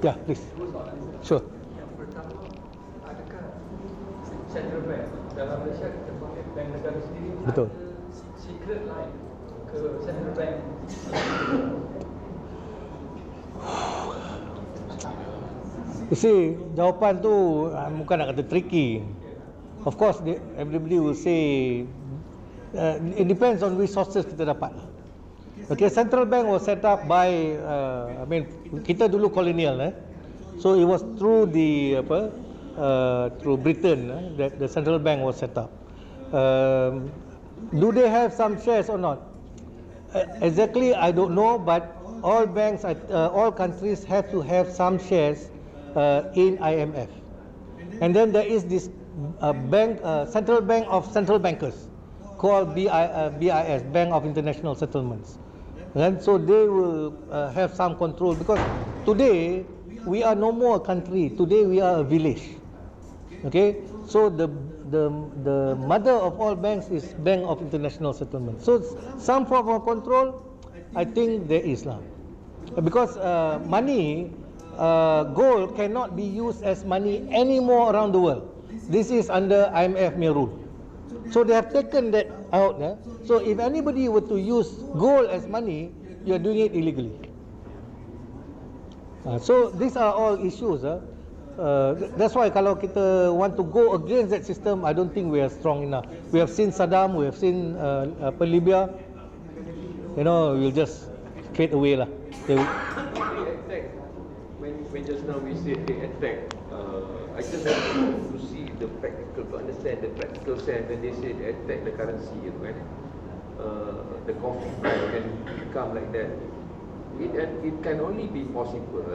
Yeah, please. Sure. Yang pertama, adakah Central Bank dalam Malaysia kita pakai bank negara sendiri? Betul. Ada secret line ke Central Bank? You see, jawapan tu bukan nak kata tricky. Of course, everybody will say it depends on which sources kita dapat. Okay, Central Bank was set up by, kita dulu kolonial, so it was through the through Britain that the Central Bank was set up. Do they have some shares or not? Exactly, I don't know, but all banks, all countries have to have some shares in IMF. And then there is this Central Bank of Central Bankers called BIS, Bank of International Settlements. And so they will have some control, because today we are no more a country, today we are a village. Okay, so the mother of all banks is Bank of International Settlements. So some form of control, I think there is lah, because money, gold cannot be used as money anymore around the world. This is under IMF rule. So they have taken that out. So if anybody were to use gold as money, you are doing it illegally. So these are all issues. That's why kalau kita want to go against that system, I don't think we are strong enough. We have seen Saddam, we have seen Libya. We'll just fade away lah. They attack. When just now we said they attack, I just want to see the practical, to understand the practical sense when they say they attack the currency, right? The coffee price can become like that. It can only be possible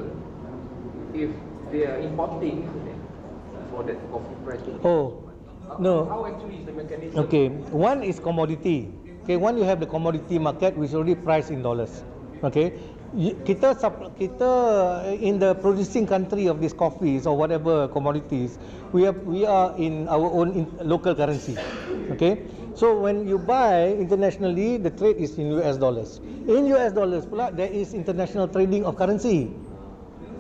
if they are importing for that coffee price. No. How actually is the mechanism? Okay, one is commodity. Okay, one you have the commodity market which is already priced in dollars. Okay, kita in the producing country of these coffees or whatever commodities, we are in our own local currency. Okay, so when you buy internationally, the trade is in US dollars. In US dollars pula, there is international trading of currency.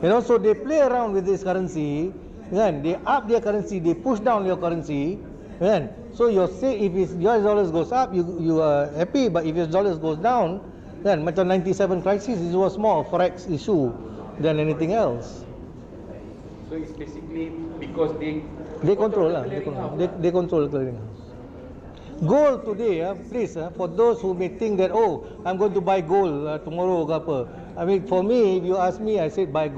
So they play around with this currency, kan? They up their currency, they push down your currency, kan? So you say if US dollars goes up, you are happy, but if US dollars goes down, then macam 97 crisis, it was more a forex issue than anything else. So it's basically because they control lah, they control the clearing house. Gold today, please, for those who may think that, I'm going to buy gold tomorrow ke apa. I mean, for me, if you ask me, I said buy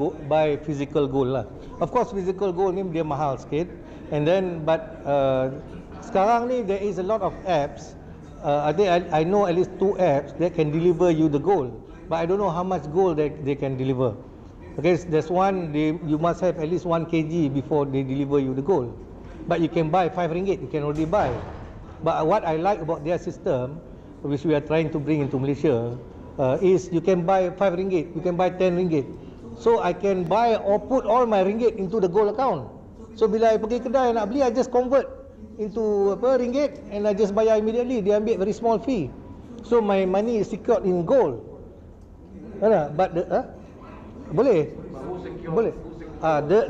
physical gold lah. Of course, physical gold ni dia mahal sikit. And then, but sekarang ni there is a lot of apps. I know at least 2 apps that can deliver you the gold, but I don't know how much gold they can deliver. Okay, there's one, you must have at least 1 kg before they deliver you the gold. But you can buy 5 ringgit, you can already buy. But what I like about their system, which we are trying to bring into Malaysia, is you can buy 5 ringgit, you can buy 10 ringgit. So I can buy or put all my ringgit into the gold account. So bila I pergi kedai nak beli, I just convert into ringgit and I just bayar immediately. Dia ambil very small fee. So my money is secured in gold. But boleh?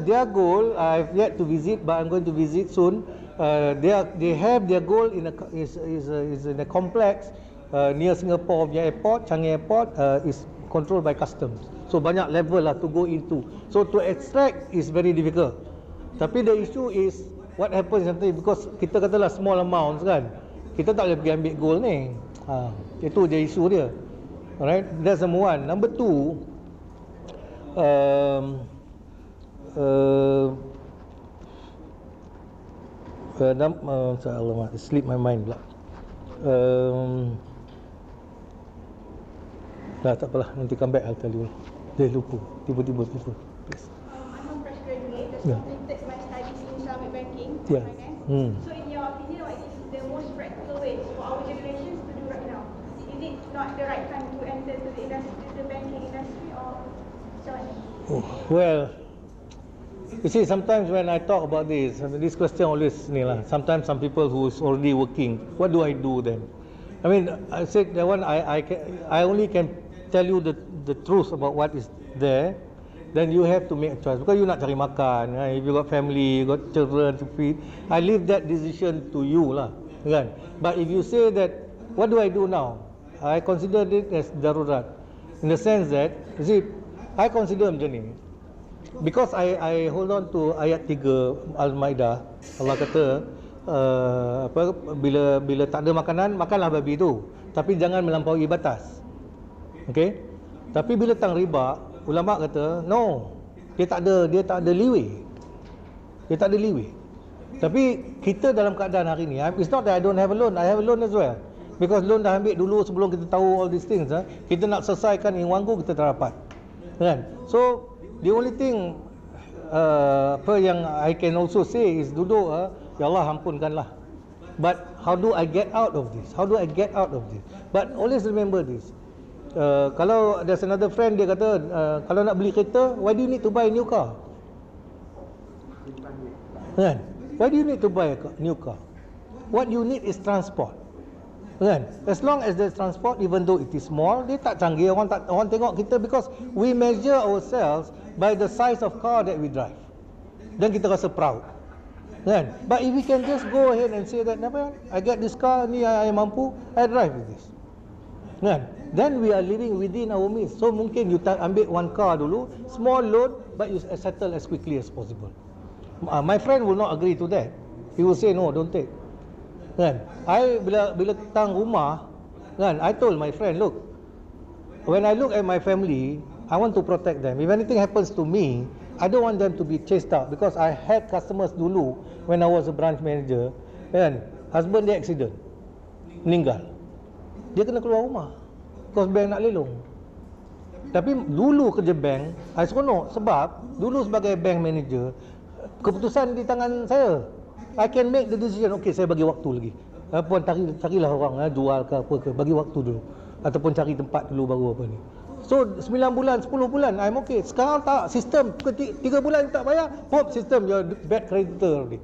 Their gold I've yet to visit, but I'm going to visit soon. They have their gold is in a complex near Singapore airport, Changi Airport, is controlled by customs. So banyak level lah to go into. So to extract is very difficult. Tapi the issue is what happens nanti, because kita katalah small amounts kan, kita tak boleh pergi ambil gold ni. Itu je isu dia. Alright, that's number one. Number two, alamak, slip my mind pula. Tak apalah, nanti come back I'll tell you. Dia lupa, tiba-tiba lupa. Please. I'm a fresh graduate, just completed my studies in Islamic banking, finance. So in your opinion, what is the most practical way for our generations to do right now? Is it not the right time to enter to the industry, the banking industry, or so on? Well, you see, sometimes when I talk about this question always sometimes some people who is already working, what do I do then? I mean, I said that one, I only can tell you the truth about what is there, then you have to make a choice because you nak cari makan, kan? If you got family, you got children to feed, I leave that decision to you lah, kan? But if you say that, what do I do now? I consider it as darurat, in the sense that, you see, I consider macam ni, because I hold on to ayat 3 Al-Maidah. Allah kata bila tak ada makanan, makanlah babi tu, tapi jangan melampaui batas. Okey? Tapi bila tang riba, ulama kata no, dia tak ada leeway. Dia tak ada leeway. Tapi kita dalam keadaan hari ni, it's not that I don't have a loan, I have a loan as well. Because loan dah ambil dulu sebelum kita tahu all these things. Kita nak selesaikan in one go, kita tak dapat. Kan? So the only thing apa yang I can also say is duduk, ya Allah ampunkanlah. But how do I get out of this? How do I get out of this? But always remember this. Kalau there's another friend, dia kata kalau nak beli kereta, why do you need to buy a new car? Kan? Why do you need to buy a new car? What you need is transport. Kan? As long as there's transport, even though it is small, dia tak canggih, orang tengok kita, because we measure ourselves by the size of car that we drive. Dan kita rasa proud. Kan? But if we can just go ahead and say that, I get this car, ni I mampu, I drive with this. Kan? Then we are living within our means. So mungkin you ambil one car dulu, small loan, but you settle as quickly as possible. My friend will not agree to that. He will say no, don't take. Kan? I bila tang rumah, kan, I told my friend, look, when I look at my family, I want to protect them. If anything happens to me, I don't want them to be chased out, because I had customers dulu when I was a branch manager, kan, husband dia accident, meninggal, dia kena keluar rumah because bank nak lelong. Tapi dulu kerja bank, I seronok sebab dulu sebagai bank manager, keputusan di tangan saya. I can make the decision. Okay, saya bagi waktu lagi. Puan carilah orang, jual ke apa ke, bagi waktu dulu, ataupun cari tempat dulu baru apa ni. So 9 bulan, 10 bulan I'm okay. Sekarang tak, sistem 3 bulan tak bayar, pop sistem, you're bad creditor already.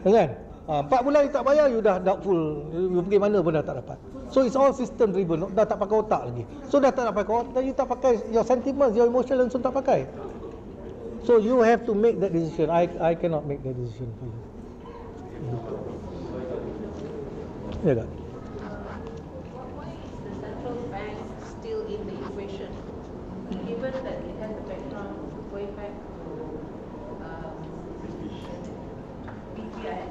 Kan? 4 bulan you tak bayar, you dah doubtful, you pergi mana pun dah tak dapat. So it's all system driven, dah tak pakai otak lagi. So dah tak pakai otak, then you tak pakai your sentiments, your emotion, langsung tak pakai. So you have to make that decision. I cannot make that decision for you. Ya kan? Why is the central bank still in the equation? Given that it has a background going back to BPIS.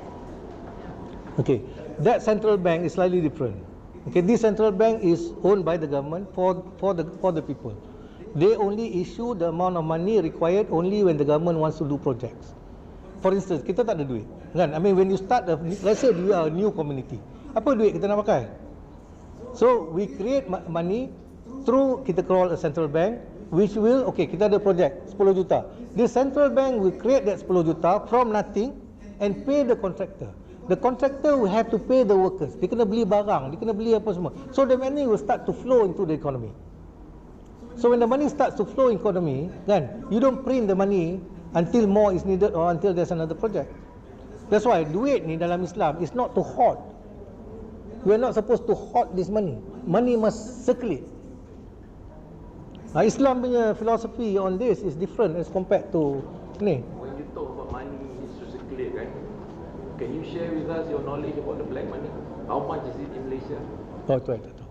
Okay, that central bank is slightly different. Okay, this central bank is owned by the government for the people. They only issue the amount of money required only when the government wants to do projects. For instance, kita tak ada duit, kan? I mean, when you start, let's say we are a new community, apa duit kita nak pakai? So we create money through, kita call a central bank, which will, okay, kita ada project 10 juta. The central bank will create that 10 juta from nothing and pay the contractor. The contractor will have to pay the workers. Dia kena beli barang, dia kena beli apa semua. So the money will start to flow into the economy. So when the money starts to flow in economy, kan, you don't print the money until more is needed or until there's another project. That's why duit ni dalam Islam is not to hoard. We are not supposed to hoard this money. Money must circulate. Islam punya philosophy on this is different as compared to ni. When you talk about money is to circulate, right? Can you share with us your knowledge about the black money? How much is it in Malaysia? Oh, tu I tak tahu.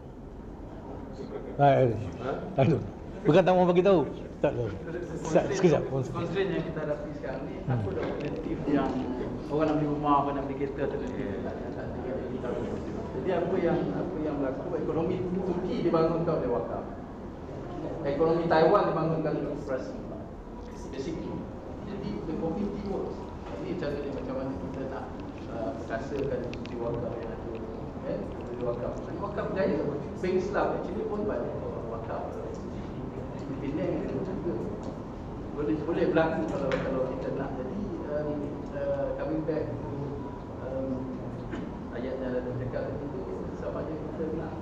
I don't know. Bukan tak mau bagi tahu. Tak tahu. Sekejap. Constraint yang kita hadapi sekarang ni, apa dah alternatif yang orang nak beli rumah, orang nak beli kereta tu. Jadi apa yang berlaku, ekonomi Turki dibangunkan oleh Wahab. Ekonomi Taiwan dibangunkan oleh koperasi. Basically. Jadi the community works. Ini cara dia macam mana kita nak perkasakan institusi Wahab yang ada. Kan? Wahab. Wahab berjaya. Bank Islam actually pun banyak Wahab. Penang itu juga boleh berlaku kalau kita nak. Jadi coming back to ayat yang ada cakap itu, sama ada kita nak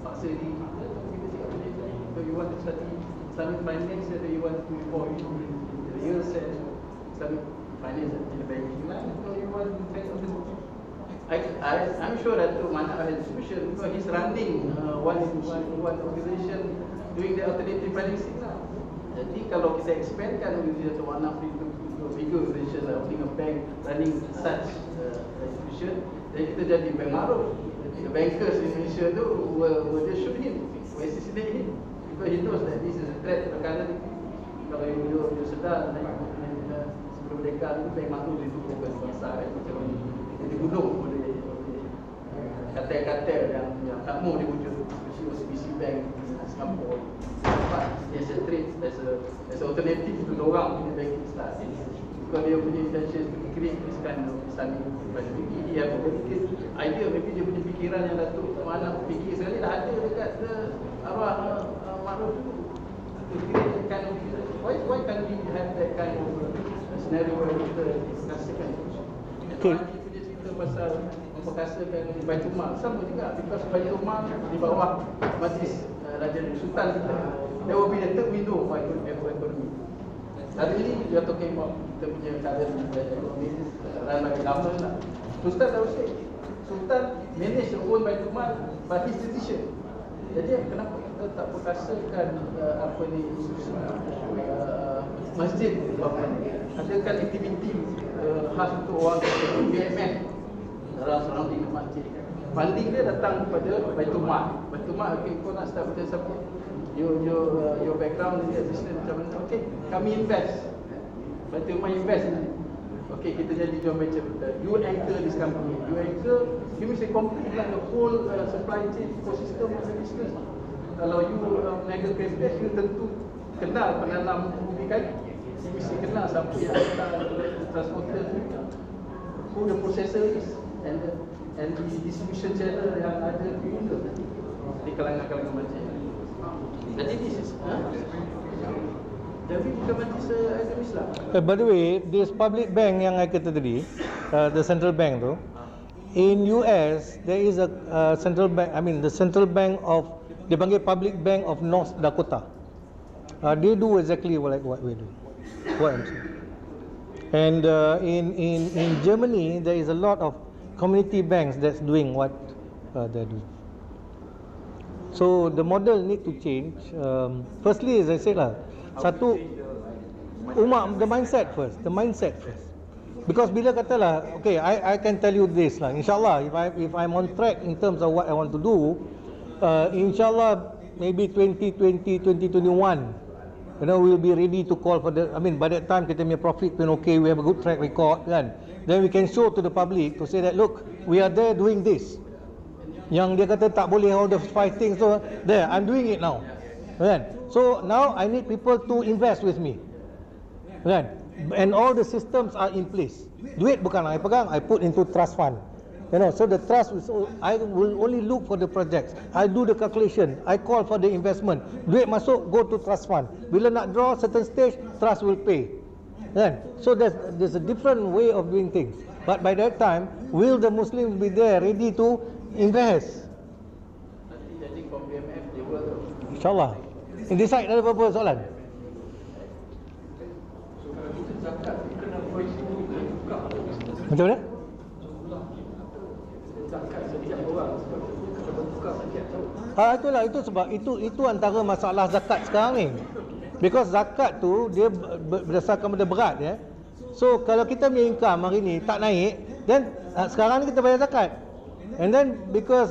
paksa diri kita, kita cakap boleh. So you want to study Islamic finance, or you want to report into the real sense Islamic finance in the banking line, or you want to take on the I'm sure that Manap has institution because he's running one organization doing the alternative financing now. Jadi kalau kita expandkan with one of the bigger organization like owning a bank, running such institution, jadi kita jadi bank maruf. The bankers in Malaysia tu will just shoot him, will assassinate him, because he knows that this is a threat to the currency. Kalau you sedar sebelum mereka itu bank maruf itu bukan bangsa macam dia dibunuh oleh kartel-kartel yang tak mau diwujud, especially OCBC Bank Singapore. But as a trade, as a alternative to orang punya banking style. Because dia punya intention to create this kind of Islamic banking, dia have a very good idea, maybe dia punya fikiran yang Dato' Manap fikir sekali dah ada dekat arwah Ma'ruf to create that kind of business. Why can't we have that kind of scenario where kita discusskan? Okay. Kita punya cerita pasal memperkasakan Baitul Mal sama juga, because Baitul Mal di bawah Majlis Raja Sultan kita, there will be the third window for economy. Hari ini we are talking about kita punya current economy run by government lah. Sultan dah usik, Sultan manage the own Baitul Mal by his decision. Jadi kenapa kita tak perkasakan apa ni institusi masjid adakan aktiviti khas untuk orang BMN dalam surrounding masjid. Funding dia datang kepada Baitul Mal. Baitul Mal, okay, kau nak start macam siapa? Your background ni business macam mana? Okay, kami invest. Baitul Mal invest. Okay, kita jadi joint venture. You anchor this company. You anchor, you mesti complete like the whole supply chain ecosystem of the business. Kalau you mega capital, you tentu kenal penanam ubi kayu. You mesti kenal siapa yang transporter, who the processor is, and the distribution channel yang ada di kalangan-kalangan macam ini. Jadi this is jadi bukan majlis agama Islam. By the way, this public bank yang I kata tadi, the central bank tu, in US there is a central bank, I mean the central bank of, dia panggil Public Bank of North Dakota. They do exactly like what we do, what I'm saying. And in Germany there is a lot of community banks that's doing what they're doing. So the model need to change. Firstly, as I said lah, satu umat, the mindset first. Because bila katalah, okay, I can tell you this lah. InsyaAllah, if I'm on track in terms of what I want to do, InsyaAllah maybe 2020, 2021, we'll be ready to call for the. I mean, by that time kita punya profit pun okay, we have a good track record, kan? Then we can show to the public to say that look, we are there doing this. Yang dia kata tak boleh all the 5 things, so there, I'm doing it now, kan? So now I need people to invest with me, kan? And all the systems are in place. Duit bukan I pegang, I put into trust fund. So the trust is, I will only look for the projects. I do the calculation. I call for the investment. Duit masuk, go to trust fund. Bila nak draw certain stage, trust will pay. Kan? So there's a different way of doing things. But by that time, will the Muslims be there ready to invest? InsyaAllah. In this side ada apa-apa soalan? Macam mana? Itulah, itu sebab itu antara masalah zakat sekarang ni. Because zakat tu dia berdasarkan pada berat ya. So kalau kita punya income hari ni tak naik, then sekarang ni kita bayar zakat. And then because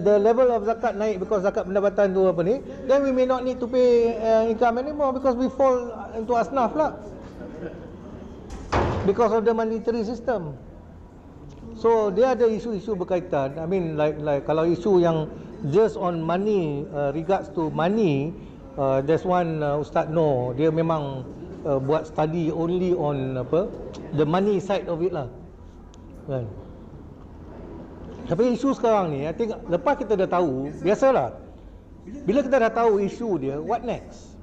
the level of zakat naik, because zakat pendapatan tu apa ni, then we may not need to pay income anymore because we fall into asnaf lah. Because of the monetary system. So dia ada isu-isu berkaitan. I mean like kalau isu yang just on money, regards to money, there's one Ustaz Noor, dia memang buat study only on the money side of it lah. Kan? Tapi isu sekarang ni, I think lepas kita dah tahu, biasalah, bila kita dah tahu isu dia, what next?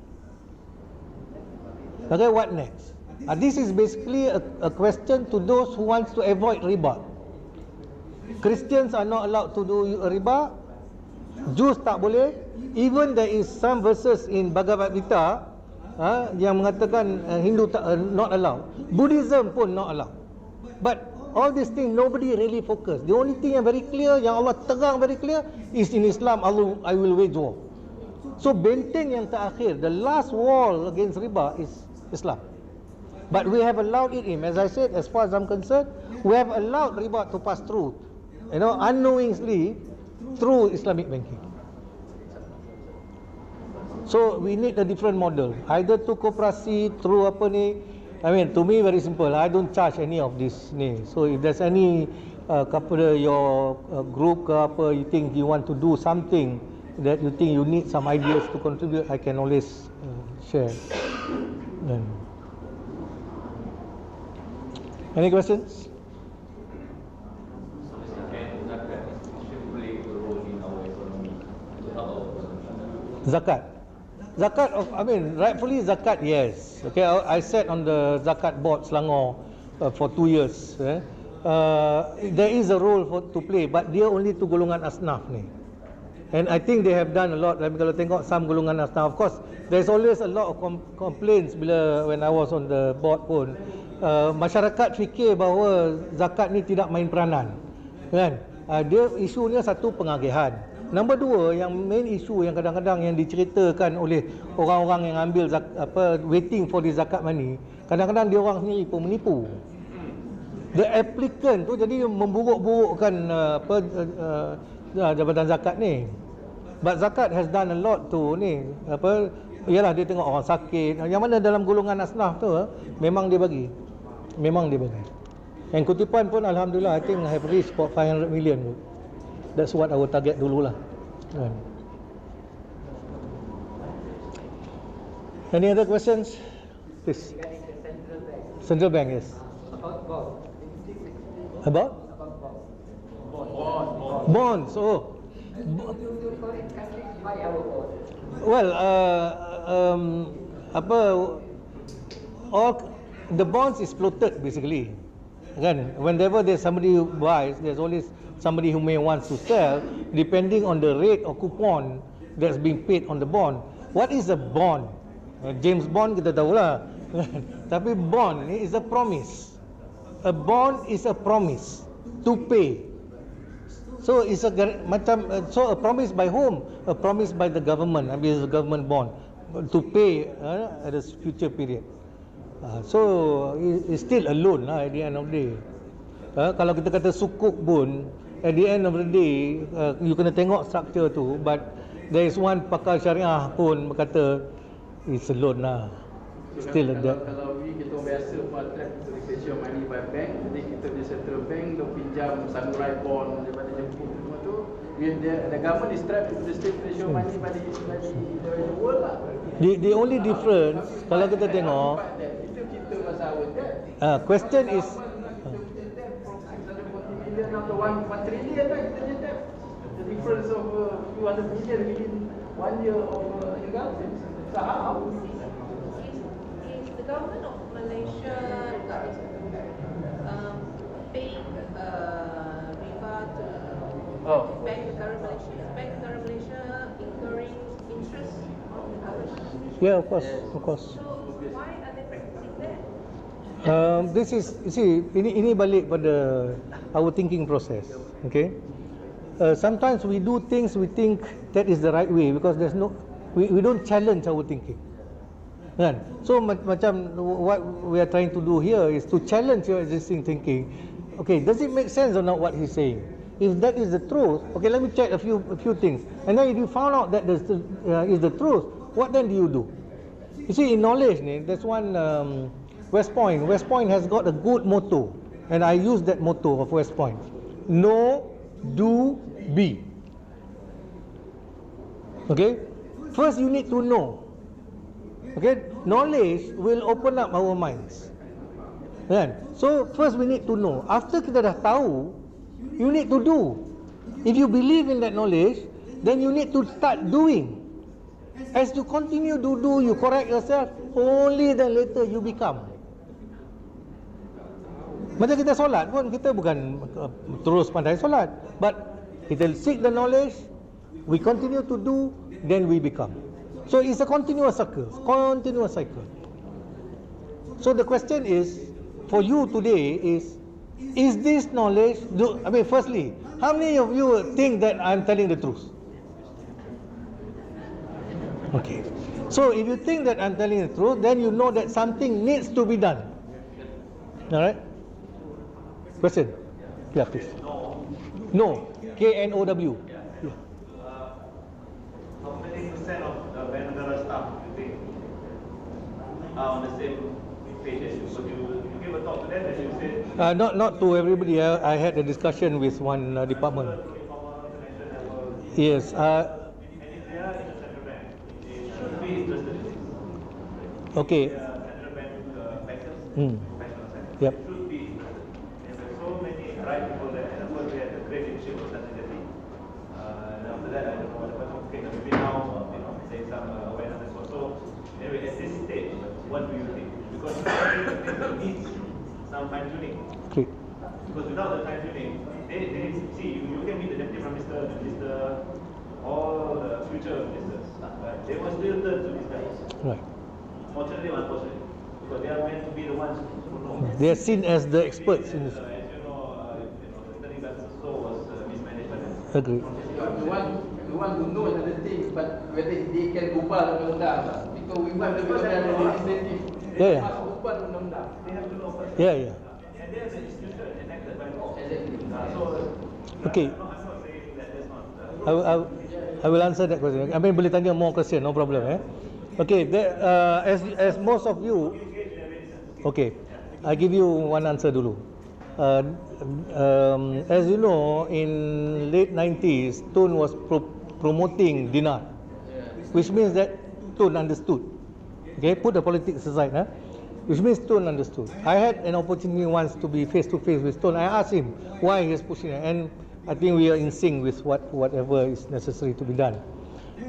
Okay, what next? This is basically a question to those who wants to avoid riba. Christians are not allowed to do riba. Jews tak boleh. Even there is some verses in Bhagavad Gita yang mengatakan Hindu not allowed. Buddhism pun not allowed. But all these things nobody really focus. The only thing yang very clear, yang Allah terang very clear, is in Islam I will wage war. So benteng yang terakhir, the last wall against riba is Islam. But we have allowed it in. As I said, as far as I'm concerned, we have allowed riba to pass through, unknowingly through Islamic banking. So we need a different model, either to koperasi, through apa ni. I mean, to me very simple. I don't charge any of this ni. So if there's any kepada your group ke apa, you think you want to do something that you think you need some ideas to contribute, I can always share. Any questions? Zakat. Rightfully zakat, yes. Okay, I sat on the zakat board Selangor for 2 years. There is a role to play, but dia only to golongan asnaf ni. And I think they have done a lot. Kalau tengok some golongan asnaf, of course, there's always a lot of complaints when I was on the board pun. Masyarakat fikir bahawa zakat ni tidak main peranan, kan? Dia isunya satu pengagihan. Nombor dua, yang main isu yang kadang-kadang yang diceritakan oleh orang-orang yang ambil waiting for the zakat money, kadang-kadang dia orang sendiri pun menipu. The applicant tu jadi memburuk-burukkan jabatan zakat ni. But zakat has done a lot to ni, ialah dia tengok orang sakit, yang mana dalam golongan asnaf tu memang dia bagi. Yang kutipan pun alhamdulillah, I think I have reached about 500 million. That's what our target dululah. Any other questions? Please. Central bank, yes. About? Bonds. Oh. Well, all the bonds is floated basically. Kan? Whenever there's somebody who buys, there's always somebody who may want to sell, depending on the rate or coupon that's being paid on the bond. What is a bond? James Bond kita tahulah. Tapi bond ni is a promise. A bond is a promise to pay. So it's a promise by whom? A promise by the government. I mean, it's a government bond to pay at a future period. So it's still a loan lah at the end of the day. Kalau kita kata sukuk pun, at the end of the day, you kena tengok structure tu. But there is one pakar syariah pun berkata it's a loan lah. Still a debt. Kalau kita biasa attract repatriation money by bank, jadi kita di central bank dia pinjam samurai bond daripada Jepun semua tu, the government is trapped to the state repatriation money by the world lah. The only difference kalau kita tengok, kita masa awal question is after 1 trillion lah kita je tap. The difference of a few hundred million within 1 year of government. So how? Is the government of Malaysia paying riba to Bank Negara Malaysia? Is Bank Negara Malaysia incurring interest on the government? yeah, of course. So why are they practicing that? This is, you see, ini balik pada our thinking process. Okay, sometimes we do things we think that is the right way because there's no, we don't challenge our thinking. Kan? So macam what we are trying to do here is to challenge your existing thinking. Okay, does it make sense or not what he's saying? If that is the truth, okay, let me check a few things. And then if you found out that is the truth, what then do you do? You see, in knowledge, there's one West Point. West Point has got a good motto, and I use that motto of West Point: know, do, be. Okay, first you need to know. Okay, knowledge will open up our minds. Kan? So first we need to know. After kita dah tahu, you need to do. If you believe in that knowledge, then you need to start doing. As you continue to do, you correct yourself, only then later you become. Macam kita solat pun, kita bukan terus pandai solat, but kita seek the knowledge, we continue to do, then we become. So it's a continuous cycle. So the question is, for you today is this knowledge, firstly, how many of you think that I'm telling the truth? Okay. So if you think that I'm telling the truth, then you know that something needs to be done. Alright? Question? Yeah, please. No. KNOW. Yeah. How many percent of the Banagara staff you think are on the same page as you? Could you give a talk to them and you said? Not to everybody. I had a discussion with one department. Yes. And if they are in the central bank, they should be interested in this. Okay. They are central bank bankers, professionals, Yep. they should be interested. There are so many right people there, and of course we had a great leadership of Tanzania. And after that, I don't know what happened. Okay, maybe now, there's some awareness as well. So, anyway, at this stage, what do you think? Because it needs some fine tuning. Okay. Because without the fine tuning, they see, you can be the deputy prime minister, the minister, all the future ministers, but they will still turn to these guys. Right. Fortunately or unfortunately, because they are meant to be the ones who know. They are seen as the experts in this. As you know, the turning back so was mismanaged by them. Agree. The one who know another thing, but whether they can ubah undang-undang, because we want the legislative. Yeah. Must ubah undang-undang. They have to know first. Yeah. And they are the institution enacted by law. Exactly. Okay. I'm not saying that that's not. I will answer that question. I mean, boleh tanya more question, no problem. Okay. As most of you, okay, I give you one answer dulu. As you know, in late 90s, Tun was promoting dinar, which means that Tun understood. Okay, put the politics aside, which means Tun understood. I had an opportunity once to be face to face with Tun. I asked him why he is pushing it, and I think we are in sync with whatever is necessary to be done.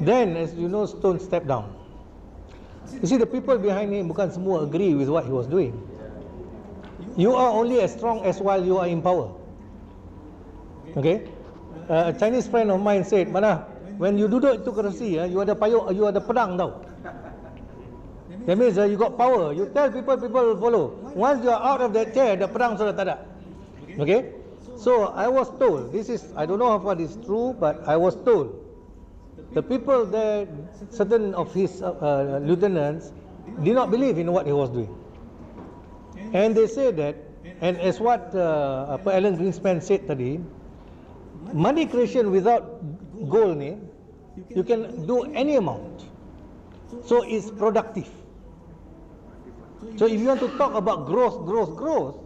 Then, as you know, Stone stepped down. You see, the people behind him bukan semua agree with what he was doing. You are only as strong as while you are in power. Okay? A Chinese friend of mine said, Manap, when you duduk itu kerusi, you ada payung, you ada pedang tau. That means you got power. You tell people, people will follow. Once you are out of that chair, the pedang sudah tak ada. Okay? So I was told, this is, I don't know how far this is true, but I was told, the people there, certain of his lieutenants, did not believe in what he was doing. And they say that, and as what Alan Greenspan said tadi, money creation without goal ni, you can do any amount. So it's productive. So if you want to talk about growth,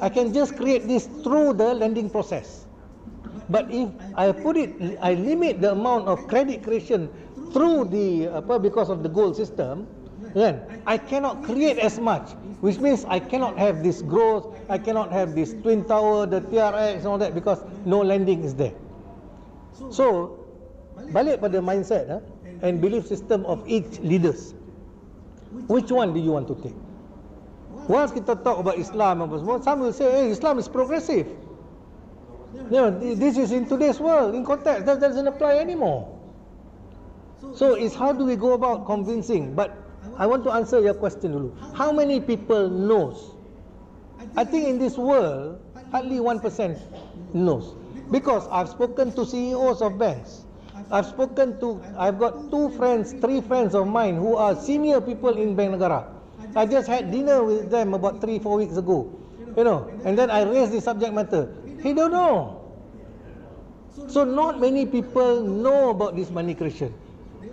I can just create this through the lending process. But if I I limit the amount of credit creation through the because of the goal system, then I cannot create as much, which means I cannot have this growth, I cannot have this twin tower, the TRX and all that, because no lending is there. So balik pada mindset and belief system of each leaders. Which one do you want to take? Once kita talk about Islam, some will say, hey, Islam is progressive. This is in today's world, in context, that doesn't apply anymore. So it's how do we go about convincing? But I want to answer your question dulu. How many people knows? I think in this world, hardly 1% knows. Because I've spoken to CEOs of banks. I've got 3 friends of mine who are senior people in Bank Negara. I just had dinner with them about 3-4 weeks ago. And then I raised the subject matter. He don't know. So not many people know about this money creation.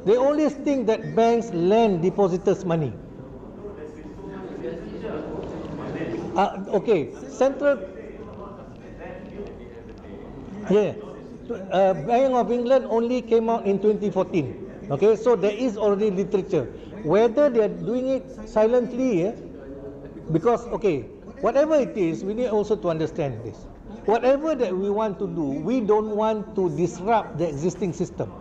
They always think that banks lend depositors money. Okay, Central. Yeah. Bank of England only came out in 2014. Okay, so there is already literature. Whether they are doing it silently, because, okay, whatever it is, we need also to understand this. Whatever that we want to do, we don't want to disrupt the existing system.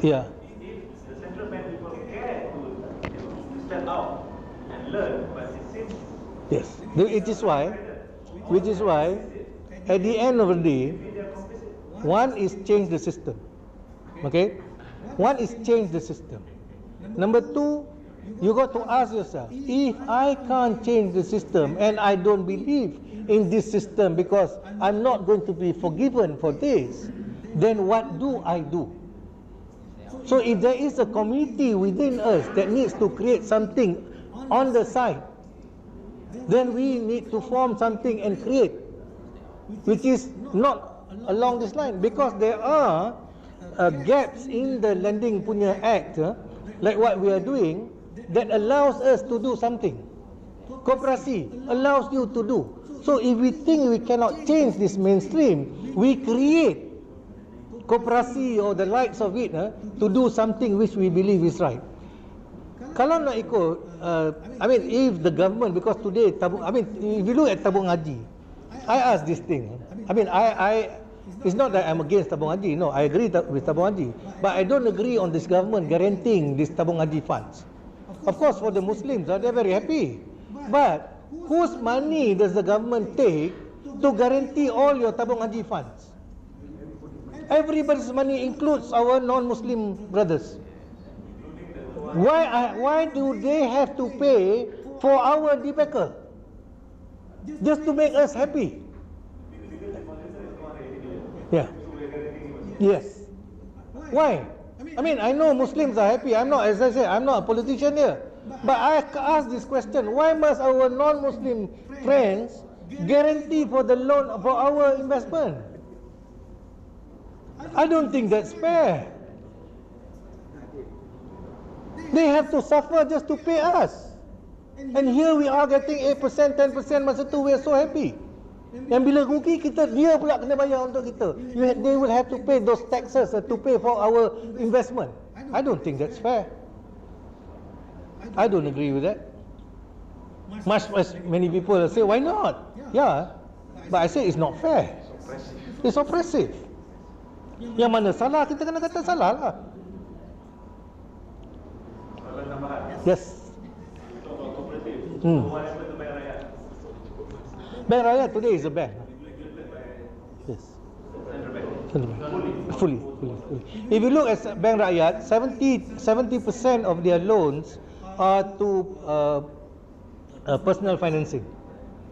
Yeah. If the central bank people care to step out and learn, but it seems. Yes. Which is why, at the end of the day, one is change the system. Okay? One is change the system. Number 2, you got to ask yourself, if I can't change the system and I don't believe in this system because I'm not going to be forgiven for this, then what do I do? So if there is a community within us that needs to create something on the side, then we need to form something and create, which is not along this line, because there are gaps in the lending punya act, like what we are doing, that allows us to do something. Koperasi allows you to do. So if we think we cannot change this mainstream, we create koperasi or the likes of it to do something which we believe is right. Kalau nak ikut, if the government, because today, if you look at tabung haji, I ask this thing. It's not that I'm against tabung haji. No, I agree with tabung haji, but I don't agree on this government guaranteeing this tabung haji funds. Of course, for the Muslims, they're very happy. But whose money does the government take to guarantee all your tabung haji funds? Everybody's money includes our non-Muslim brothers. Why do they have to pay for our debacle? Just to make us happy? Yeah. Yes. Why? I know Muslims are happy. As I said, I'm not a politician here. But I ask this question: why must our non-Muslim friends guarantee for the loan for our investment? I don't think that's fair. They have to suffer just to pay us. And here we are getting 8%, 10%, masa tu we are so happy. Yang bila rugi kita, dia pula kena bayar untuk kita. They will have to pay those taxes to pay for our investment. I don't think that's fair. I don't agree with that. Much as many people say, why not? Yeah, but I say it's not fair. It's oppressive. Yang mana salah, kita kena kata salah lah. Soalan tambahan. Yes. Kooperatif. What happened to Bank Rakyat? Bank Rakyat today is a bank. Yes. Central Bank. Fully. If you look at Bank Rakyat, 70% of their loans are to personal financing.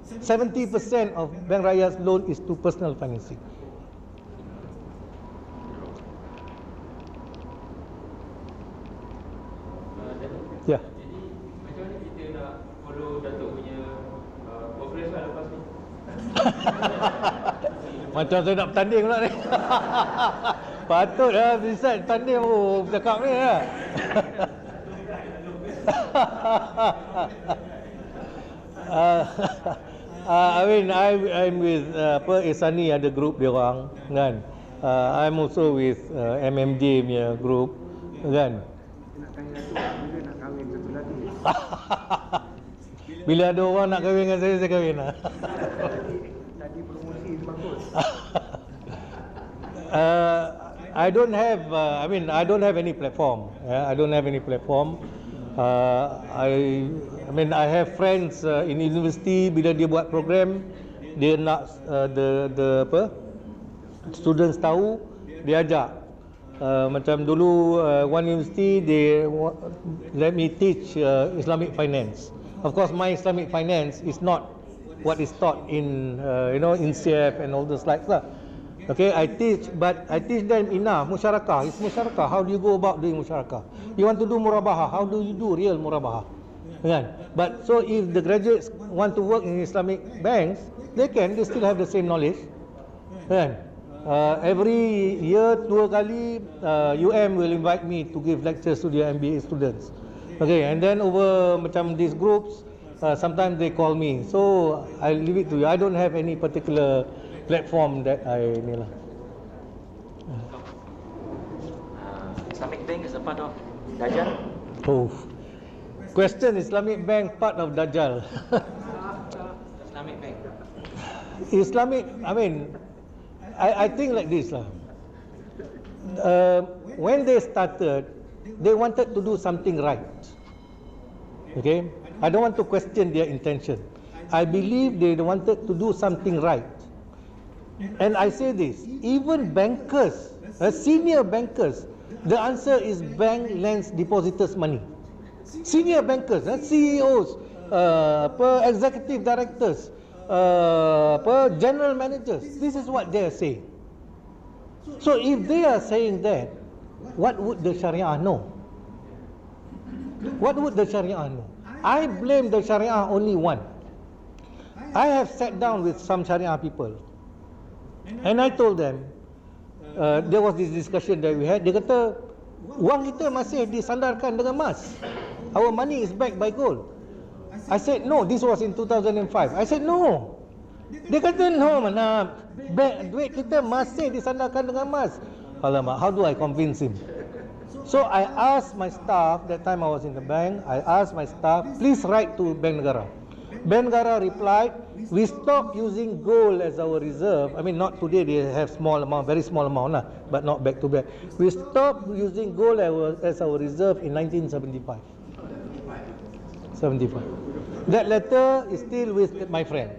70% of Bank Rakyat's loan is to personal financing. Ya. Jadi macam mana kita nak follow Dato punya progress lah lepas ni? Macam saya nak bertanding pula ni. Patut lah Zizat bertanding bercakap ni lah. I'm with Isani, ada group dia orang kan. I'm also with MMJ punya group kan. Bila ada orang nak kahwin dengan saya kahwin lah. Tadi promosi bagus. I don't have any platform. I don't have any platform. I have friends in university, bila dia buat program, dia nak students tahu, dia ajak. Macam dulu one university they let me teach Islamic finance. Of course my Islamic finance is not what is taught in INSEAF and all those likes lah. Okay, I teach them enough musyarakah. It's musyarakah. How do you go about doing musyarakah? You want to do murabahah, how do you do real murabahah? Kan? But so if the graduates want to work in Islamic banks, they still have the same knowledge. Kan? Every year 2 kali UM will invite me to give lectures to their MBA students. Okay, and then over macam these groups, sometimes they call me. So I leave it to you. I don't have any particular platform that I ni lah. Islamic Bank is a part of Dajjal. Oh, question: Islamic Bank part of Dajjal? Islamic Bank. Islamic, I think like this lah. When they started, they wanted to do something right. Okay, I don't want to question their intention. I believe they wanted to do something right. And I say this, even bankers, senior bankers, the answer is bank lends depositors money. Senior bankers, CEOs, executive directors, general managers, this is what they are saying. So if they are saying that, what would the Sharia know? What would the Sharia know? I blame the Sharia only one. I have sat down with some Sharia people and I told them, there was this discussion that we had. Dia kata, wang kita masih disandarkan dengan emas. Our money is backed by gold. I said, no, this was in 2005. I said, no. Dia kata, no, Manap, duit kita masih disandarkan dengan emas. Alamak, how do I convince him? So I asked my staff, that time I was in the bank, I asked my staff, please write to Bank Negara. Bank Negara replied, we stopped using gold as our reserve. I mean, not today, they have small amount, very small amount, but not back to back. We stopped using gold as our reserve in 1975. 75. That letter is still with my friend.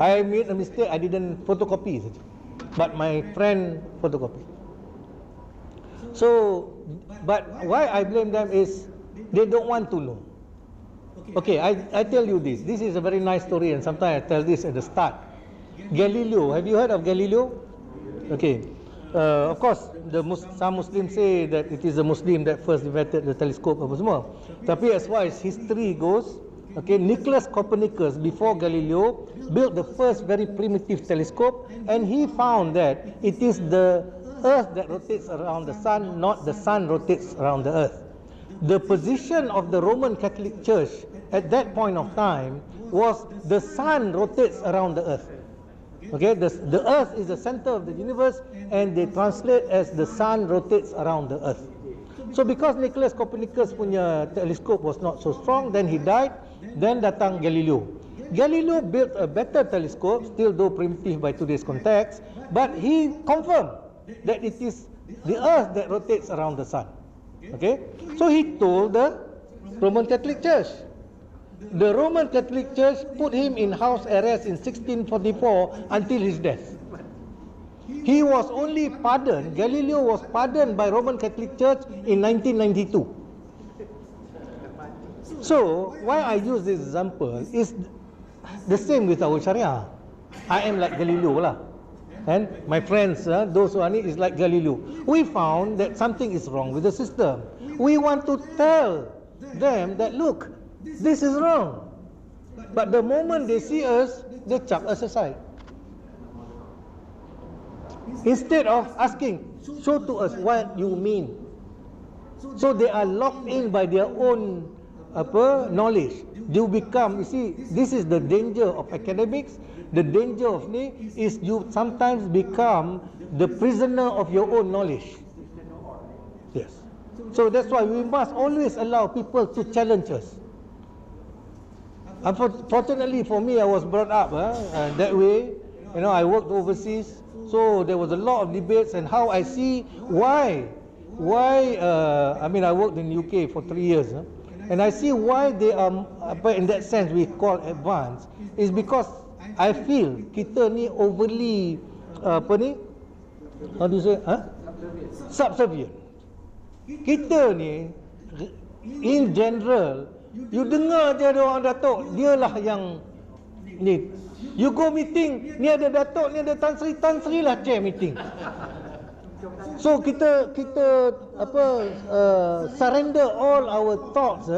I made a mistake, I didn't photocopy it, but my friend photocopied. So, but why I blame them is they don't want to know. Okay, I tell you this. This is a very nice story, and sometimes I tell this at the start. Galileo, have you heard of Galileo? Okay, of course, some Muslims say that it is a Muslim that first invented the telescope apa semua. Tapi as far as history goes, okay, Nicholas Copernicus before Galileo built the first very primitive telescope, and he found that it is the Earth that rotates around the Sun, not the Sun rotates around the Earth. The position of the Roman Catholic Church at that point of time was the Sun rotates around the Earth. Okay, the Earth is the center of the universe, and they translate as the Sun rotates around the Earth. So because Nicholas Copernicus punya telescope was not so strong, then he died. Then datang Galileo. Galileo built a better telescope, still though primitive by today's context, but he confirmed that it is the Earth that rotates around the Sun. Okay, so he told the Roman Catholic Church. The Roman Catholic Church put him in house arrest in 1644 until his death. He was only pardoned, Galileo was pardoned by Roman Catholic Church in 1992. So, why I use this example is the same with our Sharia. I am like Galileo lah. And my friends, those who are is like Galileo. We found that something is wrong with the system. We want to tell them that, look, this is wrong. But the moment they see us, they chuck us aside. Instead of asking, show to us what you mean. So they are locked in by their own knowledge. You become, you see, this is the danger of academics. The danger of me is you sometimes become the prisoner of your own knowledge. Yes. So that's why we must always allow people to challenge us. Unfortunately for me, I was brought up that way. You know, I worked overseas, so there was a lot of debates and how I see why. I mean, I worked in UK for 3 years, and I see why they are, in that sense, we call advanced, is because I feel kita ni overly how do you say? Subservient. Kita ni, in general, you dengar je ada orang Datuk, dialah yang ni. You go meeting, ni ada Datuk, ni ada Tan Sri lah chair meeting. So kita surrender all our thoughts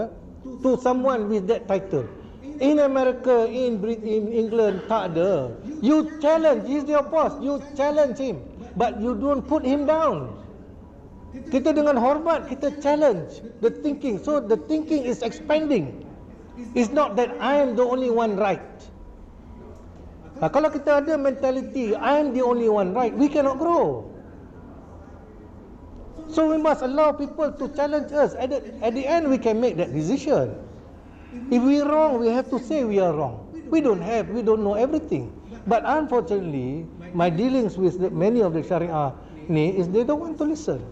to someone with that title. In America, in England, tak ada. You challenge, he's your boss, you challenge him, but you don't put him down. Kita dengan hormat, kita challenge the thinking. So the thinking is expanding. It's not that I am the only one right. Kalau kita ada mentality, I am the only one right, we cannot grow. So we must allow people to challenge us. At the end, we can make that decision. If we are wrong, we have to say we are wrong. We don't know everything. But unfortunately, my dealings with many of the Sharia ni is they don't want to listen.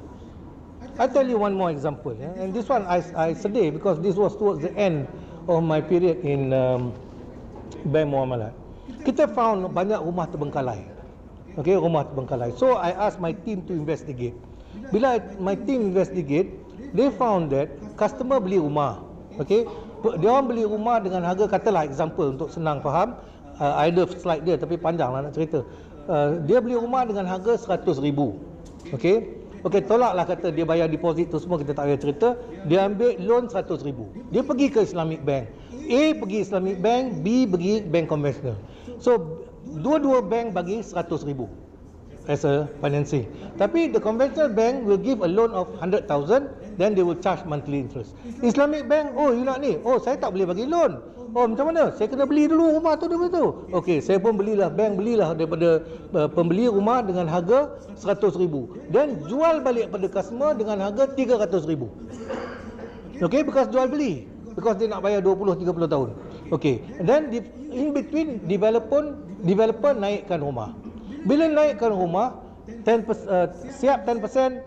I tell you one more example, and this one I sedih because this was towards the end of my period in Bank Muamalat. Kita found banyak rumah terbengkalai. Okay, rumah terbengkalai. So I asked my team to investigate. Bila my team investigate, they found that customer beli rumah. Okay, dia orang beli rumah dengan harga, katalah example untuk senang faham, ada slide dia tapi panjang lah nak cerita. Dia beli rumah dengan harga 100,000. Okay, okey, tolaklah kata dia bayar deposit tu semua, kita tak payah cerita. Dia ambil loan 100,000. Dia pergi ke Islamic bank. A pergi Islamic bank, B pergi bank konvensional. So dua-dua bank bagi 100,000 as a financing. Tapi the conventional bank will give a loan of 100,000, then they will charge monthly interest. Islamic bank, oh you nak ni, oh saya tak boleh bagi loan. Oh macam mana? Saya kena beli dulu rumah tu dulu tu. Okey, saya pun belilah, bank belilah daripada pembeli rumah dengan harga 100,000. Dan jual balik pada customer dengan harga 300,000. Okey, bekas jual beli. Because dia nak bayar 20-30 tahun. Okey, and then in between developer naikkan rumah. Bila naikkan rumah, 10%, siap 10%,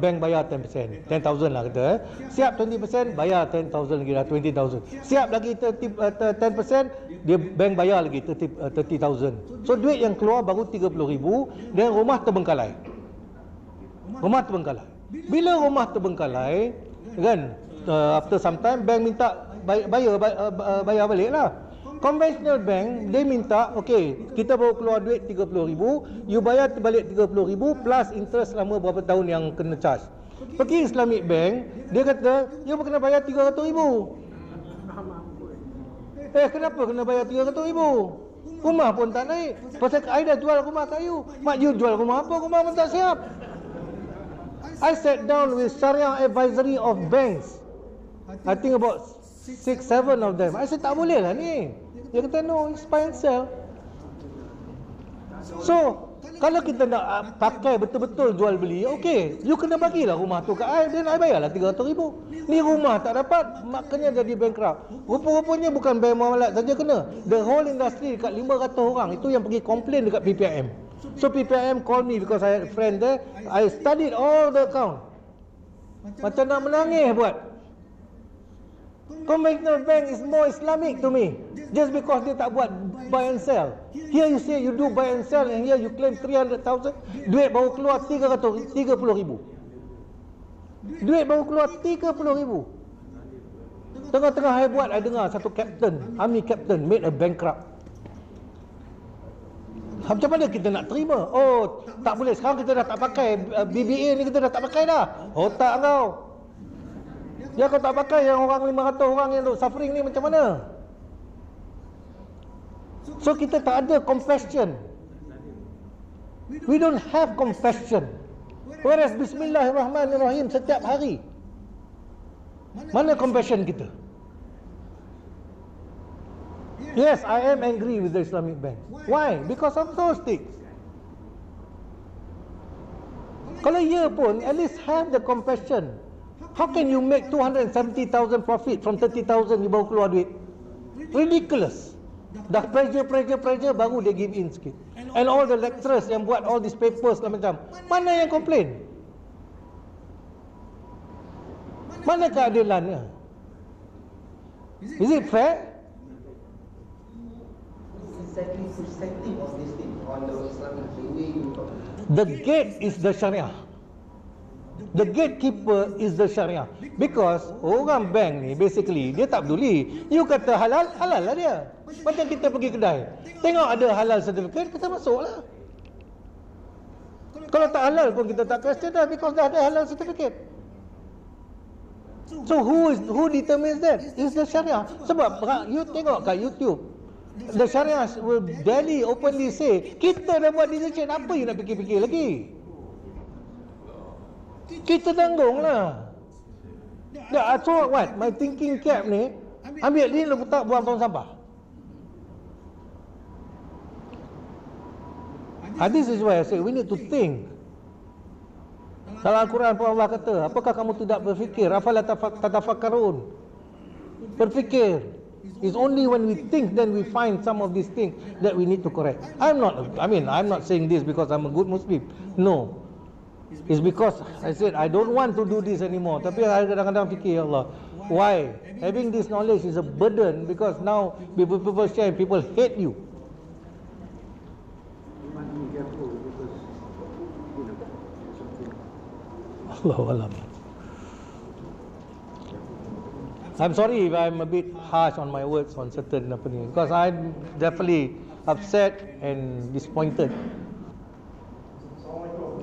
bank bayar 10%, 10,000 lah kata. Siap 20%, bayar 10,000 lagi dah, 20,000. Siap lagi 10%, dia bank bayar lagi 30,000. So duit yang keluar baru 30,000, dan rumah terbengkalai. Rumah terbengkalai. Bila rumah terbengkalai, kan, after some time bank minta bayar balik lah. Conventional bank, dia minta, okey, kita baru keluar duit 30,000, you bayar balik 30,000 plus interest selama berapa tahun yang kena charge. Pergi Islamic bank, dia kata, you kena bayar 300,000. Kenapa kena bayar 300,000? Rumah pun tak naik. Pasal I dah jual rumah kat you. Mak, you jual rumah apa? Rumah pun tak siap. I sat down with Sharia Advisory of Banks. I think about 6-7 of them. I said, tak boleh lah ni. Dia kata, no, it's buy and sell. So, kalau kita nak pakai betul-betul jual beli, okey, you kena bagilah rumah tu kat I, then I bayarlah 300,000. Ni rumah tak dapat, makanya jadi bankrupt. Rupa-rupanya bukan Bank Muamalat saja kena. The whole industry dekat 500 orang, itu yang pergi komplain dekat PPIM. So PPIM call me because I had a friend there. I studied all the account. Macam nak menangis buat. Conventional bank is more Islamic to me. Just because dia tak buat buy and sell. Here you say you do buy and sell, and here you claim 300,000. Duit baru keluar 30,000. Duit baru keluar 30,000. Tengah-tengah saya buat, I dengar satu captain, army captain made a bankrupt. Macam mana kita nak terima? Oh, tak boleh, sekarang kita dah tak pakai BBA ni, kita dah tak pakai dah. Otak kau. Ya, kau tak pakai, yang orang 500 orang yang suffering ni macam mana? So kita tak ada compassion. We don't have compassion. Whereas Bismillahirrahmanirrahim setiap hari. Mana compassion kita? Yes, I am angry with the Islamic bank. Why? Because of those things. Kalau ya pun, at least have the compassion. How can you make 270,000 profit from 30,000 you baru keluar duit? Ridiculous. Dah pressure baru dia give in sikit. And all the lecturers yang buat all these papers lah macam, mana yang complain? Mana keadilannya? Is it fair? Exactly perspective of this thing on the Islamic way you talk. The gate is the Sharia. The gatekeeper is the Sharia. Because orang bank ni basically dia tak peduli. You kata halal, halal lah dia. Macam kita pergi kedai, tengok ada halal certificate, kita masuk lah. Kalau tak halal pun kita tak question dah, because dah ada halal certificate. So who determines that? It's the Sharia. Sebab you tengok kat YouTube, the Sharia will barely openly say, kita dah buat decision, apa you nak fikir-fikir lagi? Kita tanggung lah. Ya, so what? My thinking cap ni, ambil ni letak buang tong sampah. This is why I say we need to think. Dalam Al-Quran pun Allah kata, apakah kamu tidak berfikir? Afala tatafakkarun. Berfikir. It's only when we think then we find some of these things that we need to correct. I'm not saying this because I'm a good Muslim. No. It's because I said I don't want to do this anymore. Tapi I kadang-kadang fikir, ya Allah, why? Having this knowledge is a burden, because now people share, people hate you. Allahu Alam. I'm sorry if I'm a bit harsh on my words on certain because I'm definitely upset and disappointed.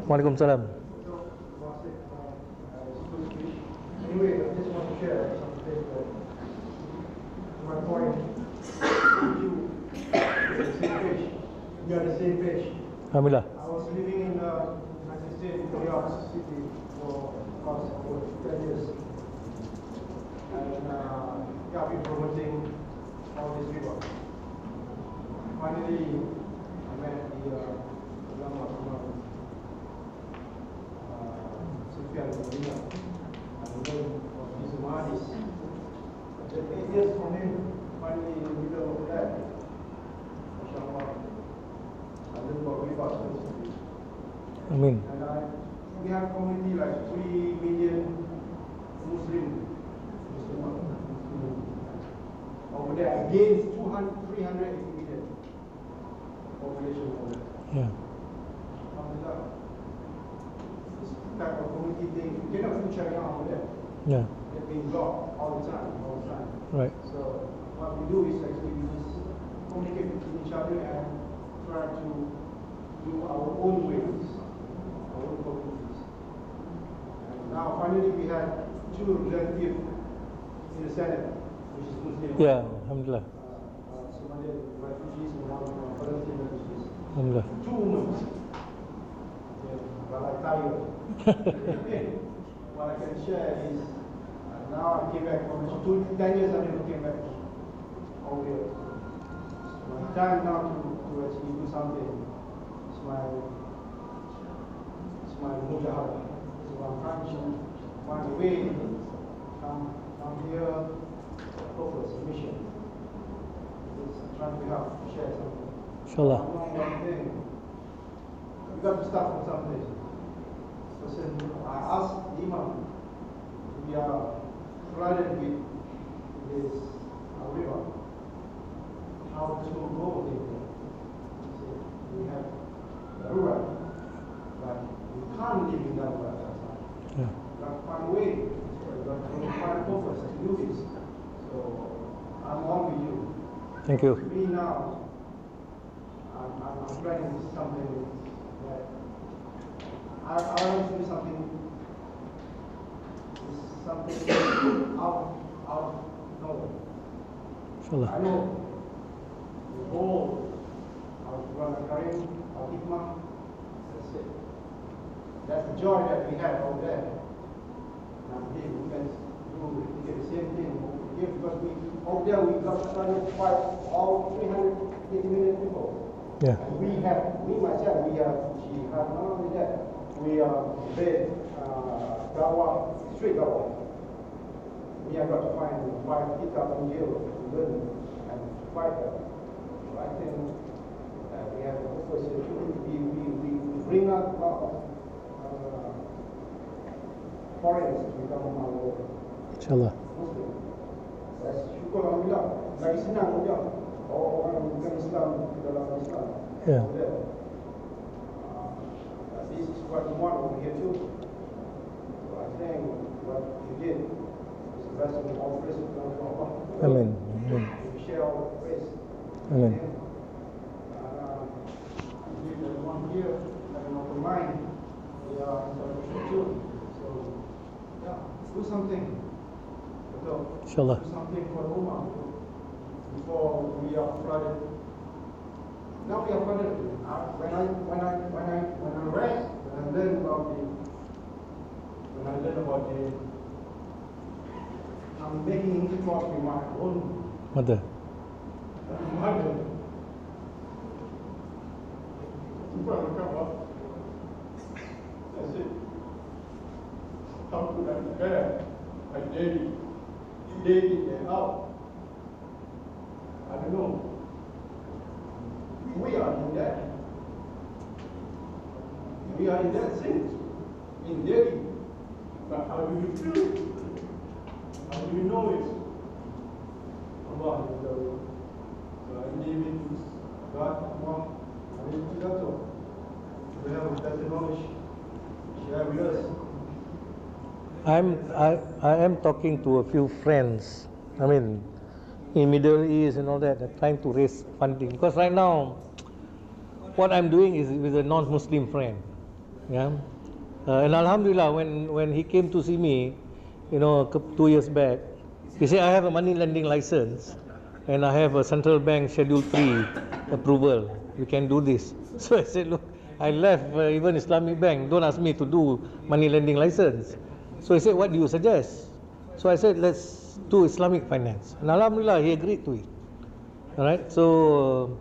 Waalaikumsalam. Alhamdulillah. I was living in United States, New York City for about 10 years. And yeah, I've been promoting all these people. Finally, I met the Limra Sufyan Limra, and then his Mahadis. 8 years from him, finally in the middle of that, mashallah, I learned about riba. Amin. And we have community like 3 million Muslim over there against 380 million population over there. Yeah. Alhamdulillah. This type of community thing, you cannot do Sharia over there. Yeah. They're being blocked all the time. Right. So what we do is actually we just communicate with each other and try to do our own ways, our own communities. And now finally we had 2 relatives in the Senate, which is Muslim. Yeah. Alhamdulillah. Somali refugees and now Palestinian refugees. Alhamdulillah. 2 women. But I tired. What I can share is now I came back from 10 years I never came back over here. So my time now to actually do something. It's my mujahada. So I'm trying to find a way to come here, purpose, mission. Just trying to help, share something. Inshallah. I'm not one thing. We got to start from someplace. So I asked the Imam, we are flooded with this river, how to go there. We have the river, but we can't live in that river. Yeah. We have to find a way, we have to find a purpose to do this. So I'm on with you. Thank you. Me now, I'm planning something that I want to do something out of nowhere. Inshallah. I know the whole of Quran Karim, of Hikmah, that's it. That's the joy that we have over there. Now here we can get the same thing over here because over there we got to fight all 380 million people. Yeah. And we have, me myself, we have jihad, not only that, we are bed, dawah, street dawah. We have got to find 5,000 euros to learn and fight that. So I think we have a purpose. We bring out a lot of foreigners to become our Inshallah. Muslim. That's syukur Alhamdulillah. Lagi senang juga. Orang bukan Islam ke dalam Islam. Yeah. This is what we want over here too. So I think what you did is the best of all praise to Allah. Amen. Amen. We share all the praise. Amen. I believe that one here have an open mind. We are in too. So yeah, do something. Inshallah. Do something for the Ummah before we are flooded. Now we are flooded. When I rest, when I learn about the, I'm making intercourse with my own Mother. mother. In front of the camera. That's it. How could I be there? I daily, day in, day out. I don't know. We are in that. We are in that sense, in Delhi. But how do you feel it? How do you know it? Allah will tell you. So I leave it to God, Allah, I leave it to Dato. We have better knowledge. Share with us. I am talking to a few friends. I mean, in Middle East and all that, trying to raise funding. Because right now, what I'm doing is with a non-Muslim friend. Yeah. And Alhamdulillah, when he came to see me, 2 years back, he said, I have a money lending license and I have a central bank Schedule 3 approval. We can do this. So I said, look, I left even Islamic Bank. Don't ask me to do money lending license. So he said, what do you suggest? So I said, let's do Islamic finance. And Alhamdulillah, he agreed to it. All right. So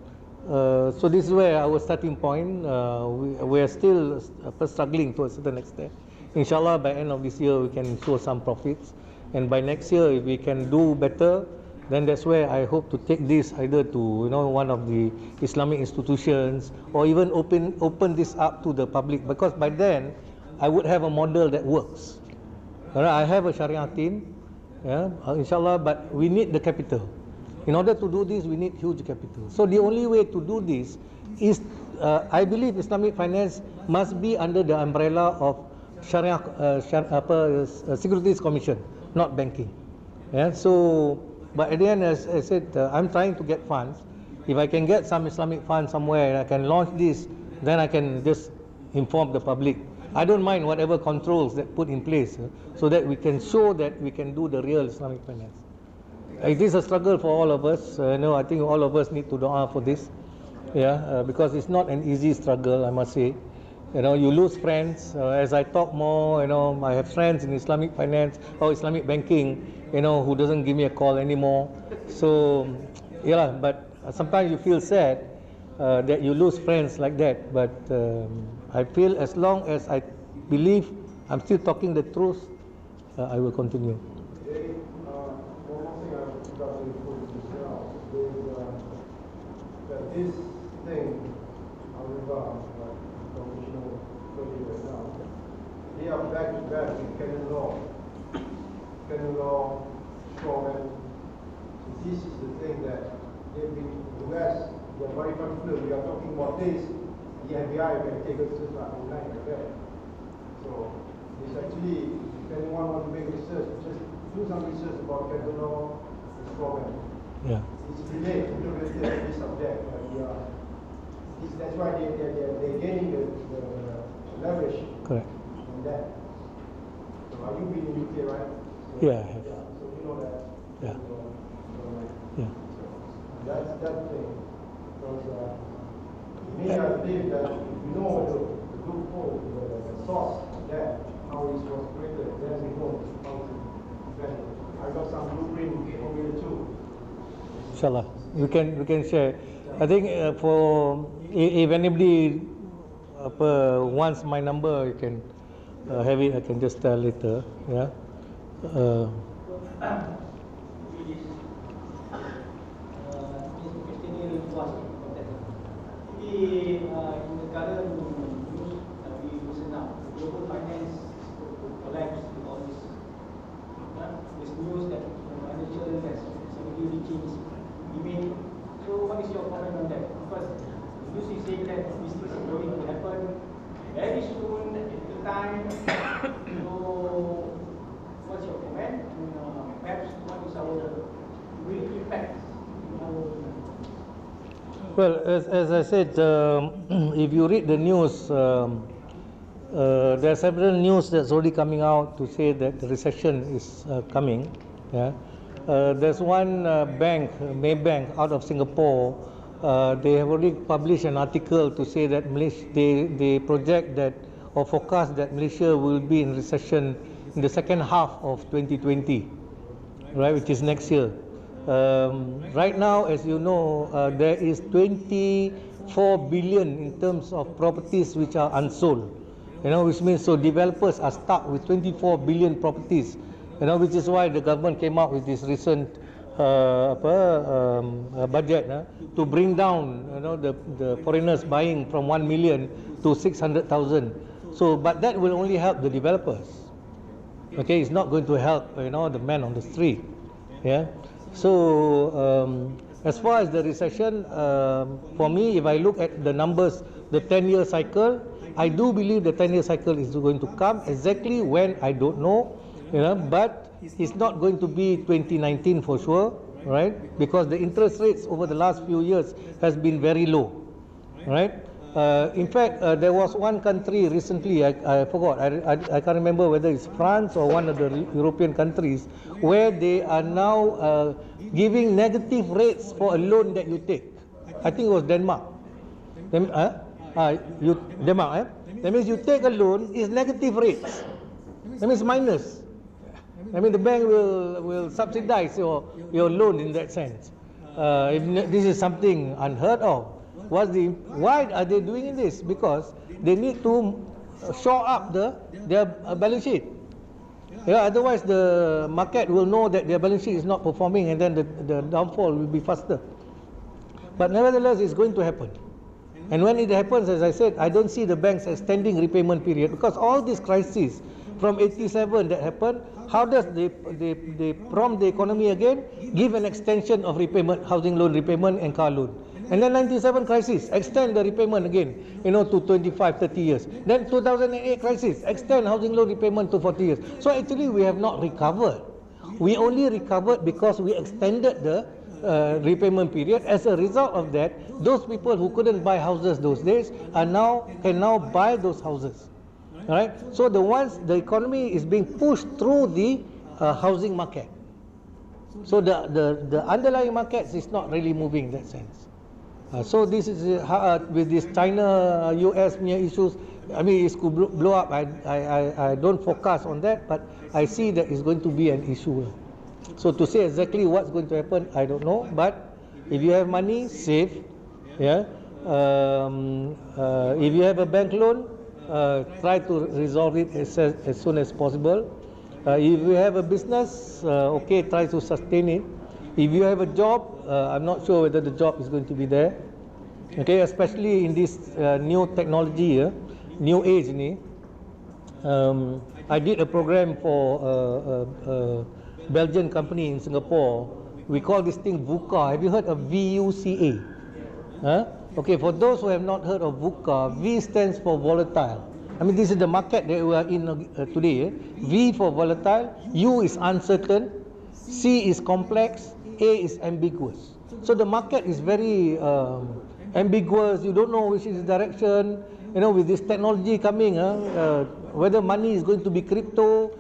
so this is where our starting point. We are still struggling to a certain extent. Inshallah, by end of this year, we can show some profits. And by next year, if we can do better, then that's where I hope to take this either to one of the Islamic institutions, or even open this up to the public, because by then I would have a model that works. Alright, I have a Sharia team, yeah, inshallah, but we need the capital. In order to do this, we need huge capital. So the only way to do this is, I believe Islamic finance must be under the umbrella of Sharia, Securities Commission, not banking. Yeah, so, but at the end, as I said, I'm trying to get funds. If I can get some Islamic funds somewhere and I can launch this, then I can just inform the public. I don't mind whatever controls that put in place, so that we can show that we can do the real Islamic finance. It is a struggle for all of us. I think all of us need to dua for this. Yeah, because it's not an easy struggle, I must say. You lose friends. As I talk more, I have friends in Islamic finance or Islamic banking, who doesn't give me a call anymore. So, yeah, but sometimes you feel sad that you lose friends like that. But I feel as long as I believe I'm still talking the truth, I will continue. This thing, however, professional right now, they are back to back with canon law, strawman. So this is the thing that they've been, the West, they are very confident. We are talking about this, the FBI can take us just like online like that. So it's actually, if anyone wants to make research, just do some research about canon law and strawman. Yeah. It's related to this subject. That's why they're gaining the leverage. Correct. On that. So are you been in UK, right? So, yeah, I have. Yeah. So you know that. Yeah. Yeah. So that's that thing. Because me, I believe that if you know the loophole, the source of that, how it was created, then we know how to defend it. I got some blueprint from here too. Inshallah, we can share. I think for if anybody wants my number, you can have it. I can just tell later. Yeah. In the current news that we listen now, global finance collapse with all this news that financial has significantly changed limit. So what is your comment on that? Because the news is saying that this is going to happen very soon at the time. So what's your comment? And perhaps what is our real impact? Well, as I said, if you read the news, there are several news that's already coming out to say that the recession is coming. Yeah. There's one bank, Maybank, out of Singapore. They have already published an article to say that they project that or forecast that Malaysia will be in recession in the second half of 2020, right, which is next year. Right now, as you know, there is 24 billion in terms of properties which are unsold. Which means so developers are stuck with 24 billion properties. Which is why the government came out with this recent budget to bring down the foreigners buying from 1 million to 600,000. So, but that will only help the developers. Okay, it's not going to help the man on the street. Yeah. So as far as the recession, for me, if I look at the numbers, the 10-year cycle, I do believe the 10-year cycle is going to come. Exactly when, I don't know. But it's not going to be 2019 for sure, right? Because the interest rates over the last few years has been very low, right? In fact, there was one country recently, I forgot, I can't remember whether it's France or one of the European countries, where they are now giving negative rates for a loan that you take. I think it was Denmark. You demak, that means you take a loan is negative rates. That means minus. I mean the bank will subsidize your loan in that sense. If this is something unheard of. Why are they doing this? Because they need to shore up their balance sheet. Yeah, otherwise the market will know that their balance sheet is not performing, and then the downfall will be faster. But nevertheless, it's going to happen. And when it happens, as I said, I don't see the banks extending repayment period, because all these crises from 87 that happened, how does they prompt the economy again? Give an extension of repayment, housing loan repayment and car loan. And then 97 crisis, extend the repayment again, to 25, 30 years. Then 2008 crisis, extend housing loan repayment to 40 years. So actually we have not recovered. We only recovered because we extended the repayment period. As a result of that, those people who couldn't buy houses those days can now buy those houses. All right. So the economy is being pushed through the housing market. So the underlying markets is not really moving in that sense. So this is with this China US issues. I mean, it could blow up. I don't focus on that, but I see that it's going to be an issue. So to say exactly what's going to happen, I don't know. But if you have money, save. Yeah. If you have a bank loan, try to resolve it as soon as possible. If you have a business, try to sustain it. If you have a job, I'm not sure whether the job is going to be there. Okay, especially in this new technology, new age ni. I did a program for a Belgian company in Singapore. We call this thing VUCA. Have you heard of VUCA? Okay, for those who have not heard of VUCA, V stands for volatile. I mean, this is the market that we are in today. V for volatile, U is uncertain, C is complex, A is ambiguous. So the market is very ambiguous. You don't know which is the direction. With this technology coming, whether money is going to be crypto,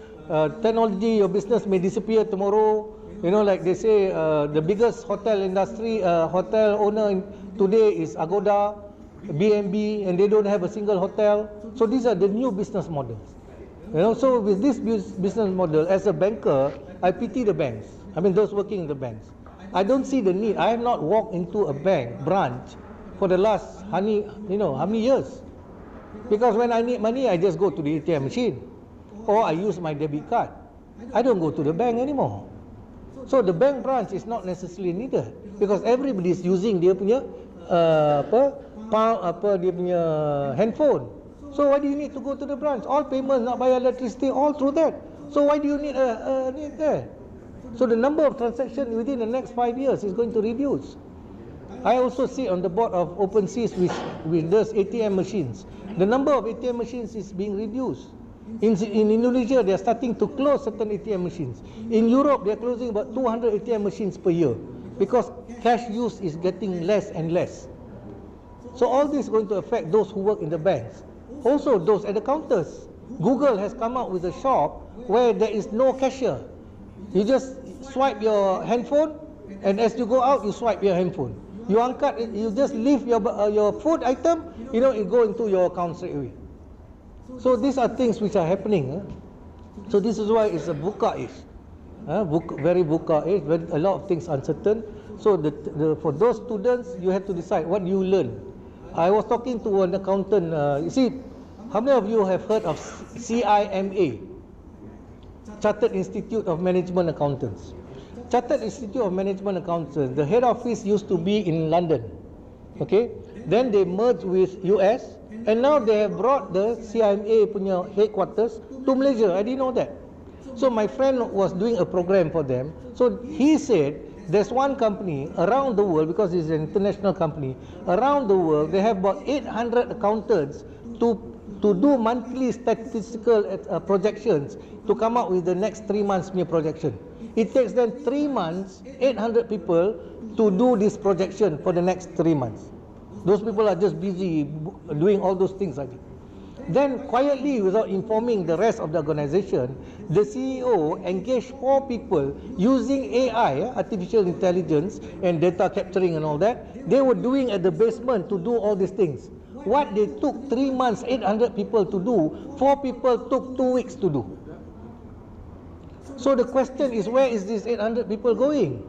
technology, your business may disappear tomorrow. Like they say, the biggest hotel industry, hotel owner today is Agoda, B&B, and they don't have a single hotel. So these are the new business models. So with this business model, as a banker, I pity the banks. I mean, those working in the banks. I don't see the need. I have not walked into a bank branch for the last how many years? Because when I need money, I just go to the ATM machine, or I use my debit card. I don't go to the bank anymore. So the bank branch is not necessarily needed, because everybody is using dia punya dia punya handphone. So why do you need to go to the branch? All payments not by electricity, all through that. So why do you need there? So the number of transactions within the next 5 years is going to reduce. I also sit on the board of OpenSeas, which does ATM machines. The number of ATM machines is being reduced. In Indonesia, they are starting to close certain ATM machines. In Europe, they are closing about 200 ATM machines per year, because cash use is getting less and less. So all this is going to affect those who work in the banks. Also those at the counters. Google has come out with a shop where there is no cashier. You just swipe your handphone, and as you go out, you swipe your handphone. You just leave your food item, it go into your account straight away. So these are things which are happening. So this is why it's a VUCA age. Very VUCA age, a lot of things uncertain. So for those students, you have to decide what you learn. I was talking to an accountant. You see, how many of you have heard of CIMA? Chartered Institute of Management Accountants. Chartered Institute of Management Accountants, the head office used to be in London. Okay, then they merged with US, and now they have brought the CIMA punya headquarters to Malaysia. I didn't know that. So my friend was doing a program for them. So he said there's one company around the world, because it's an international company, around the world they have about 800 accountants to do monthly statistical projections to come up with the next 3 months new projection. It takes them 3 months, 800 people to do this projection for the next 3 months. Those people are just busy doing all those things. Then quietly, without informing the rest of the organization, the CEO engaged 4 people using AI, artificial intelligence, and data capturing and all that. They were doing at the basement to do all these things. what they took 3 months, 800 people to do, 4 people took 2 weeks to do. So the question is, where is this 800 people going?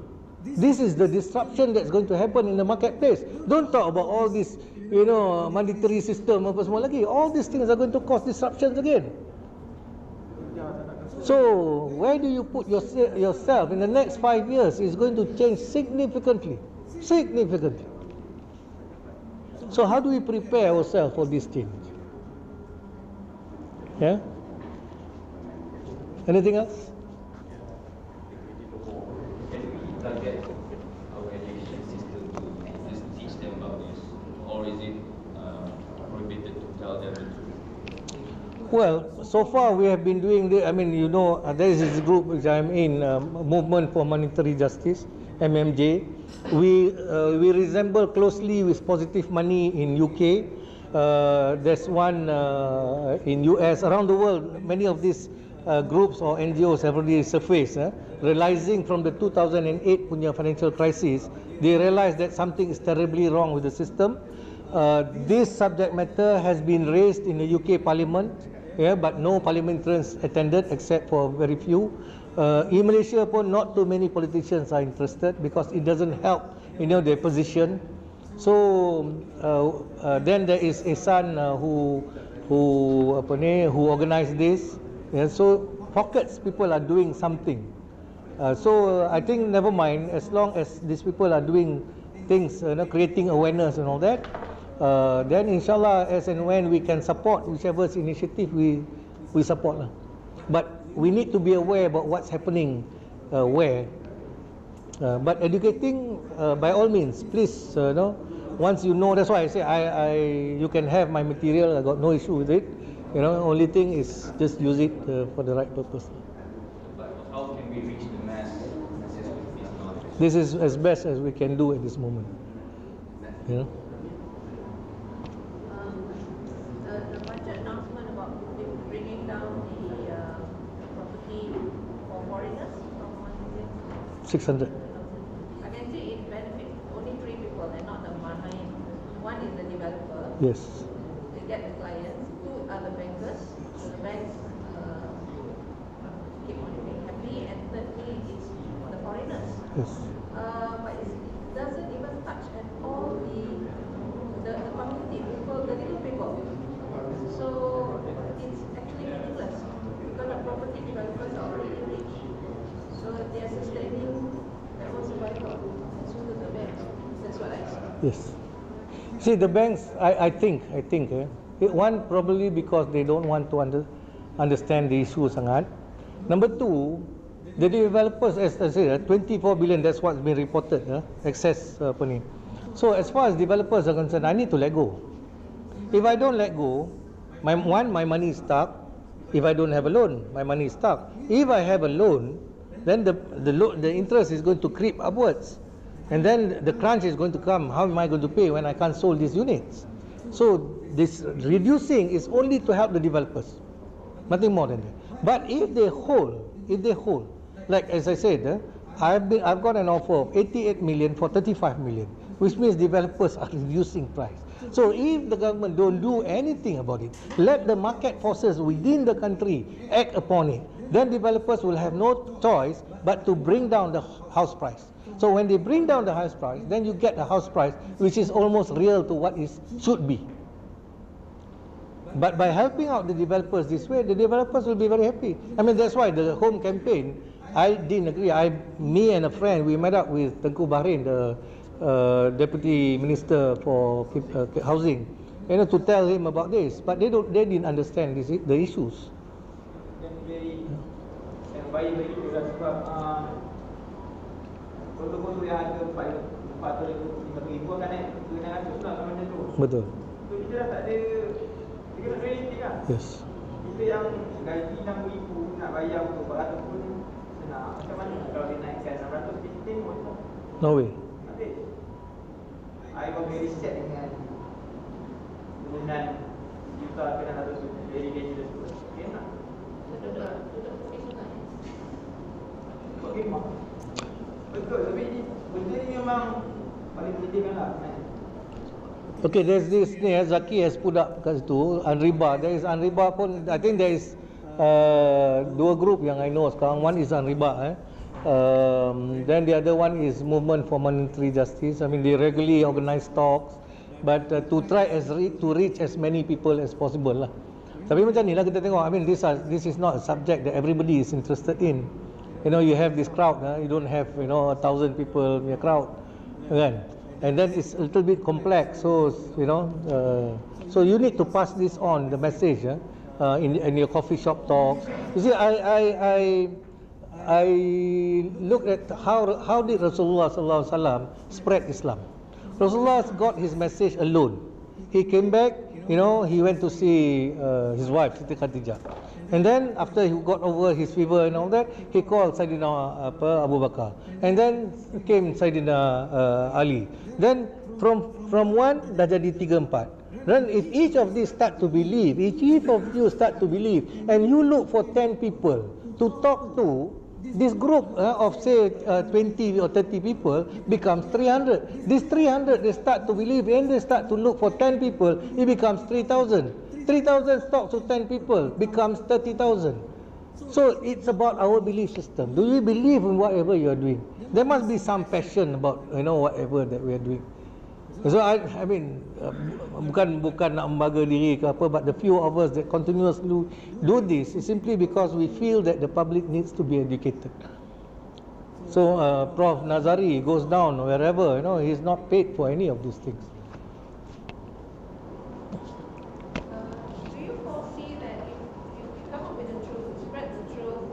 This is the disruption that's going to happen in the marketplace. Don't talk about all this, monetary system apa semua lagi. All these things are going to cause disruptions again. So where do you put yourself in the next 5 years is going to change significantly. Significantly. So how do we prepare ourselves for this change? Yeah? Anything else? Can we target our education system to just teach them about this, or is it prohibited to tell them the truth? Well, so far we have been doing there is this group which I'm in, Movement for Monetary Justice, MMJ. We resemble closely with Positive Money in UK. There's one in US. Around the world, many of these groups or NGOs have already surfaced, realizing from the 2008 punya financial crisis, they realized that something is terribly wrong with the system. This subject matter has been raised in the UK Parliament, but no parliamentarians attended except for very few. In Malaysia pun not too many politicians are interested because it doesn't help their position. So then there is Yayasan who organised this. So pockets people are doing something. So I think never mind, as long as these people are doing things, creating awareness and all that, then inshallah as and when we can support whichever initiative we support lah. But we need to be aware about what's happening where. But educating, by all means, please, once you know, that's why I say you can have my material. I got no issue with it. Only thing is just use it for the right purpose. But how can we reach the masses with this knowledge? This is as best as we can do at this moment. The budget announcement about bringing down the property for foreigners from 600. I can see it benefits only 3 people and not the main. One is the developer. Yes. They get the clients. 2 are the bankers. So the banks keep on being happy. And thirdly is the foreigners. Yes. But it doesn't even touch at all the community people, the little people. So it's actually meaningless because the property developers are already rich. So they are sustaining their own survival. And so do the banks. That's what I see. Yes. See, the banks, I think, one probably because they don't want to understand the issue sangat. Number 2, the developers, as I said, 24 billion, that's what's been reported, excess ni. So as far as developers are concerned, I need to let go. If I don't let go, my money is stuck. If I don't have a loan, my money is stuck. If I have a loan, then the interest is going to creep upwards. And then the crunch is going to come. How am I going to pay when I can't sold these units? So this reducing is only to help the developers, nothing more than that. But if they hold, like as I said, I've got an offer of 88 million for 35 million, which means developers are reducing price. So if the government don't do anything about it, let the market forces within the country act upon it, then developers will have no choice but to bring down the house price. So when they bring down the house price, then you get a house price which is almost real to what it should be. But by helping out the developers this way, the developers will be very happy. I mean, that's why the home campaign, I didn't agree. Me and a friend, we met up with Tengku Bahrain, the Deputy Minister for Housing, to tell him about this. But they didn't understand the issues. Betul-betul yang ada 450,000 akan naik ke 900 lah kalau macam tu. Betul. So kita dah tak ada, kita nak realistik lah. Yes. Kita yang gaji 6,000 nak bayar untuk 400 pun senang. Macam mana kalau dia naikkan 600 kita pun? No way. Habis. I got very sad dengan turunan juta kena harus very dangerous tu. Okay tak? Duduk bukit sungai. Bukit mak. Betul, tapi benda ni memang paling penting lah kan. Okay, there's this ni, Zaki has put up kat situ, Unriba. There is Unriba pun, I think there is dua group yang I know sekarang. One is Unriba. Then the other one is Movement for Monetary Justice. I mean, they regularly organize talks, but to try to reach as many people as possible lah. Tapi macam ni lah kita tengok. I mean, this is not a subject that everybody is interested in. You know, you have this crowd. You don't have 1,000 people in a crowd, kan? And then it's a little bit complex. So so you need to pass this on, the message in your coffee shop talks. You see, I look at how did Rasulullah sallallahu alaihi wasallam spread Islam. Rasulullah got his message alone. He came back, he went to see his wife Siti Khadijah, and then after he got over his fever and all that, he called Sayyidina Abu Bakar, and then came Sayyidina Ali. Then from one dah jadi 3-4. Then if each of these start to believe, each of you start to believe, and you look for 10 people to talk to, this group of say 20 or 30 people becomes 300. These 300, they start to believe and they start to look for 10 people, it becomes 3,000. 3,000 talks to 10 people becomes 30,000. So it's about our belief system. Do we believe in whatever you are doing? There must be some passion about whatever that we are doing. So I mean, bukan nak membaga diri ke apa, but the few of us that continuously do this is simply because we feel that the public needs to be educated. So Prof Nazari goes down wherever, he's not paid for any of these things. Do you foresee that if you come up with the truth, spread the truth,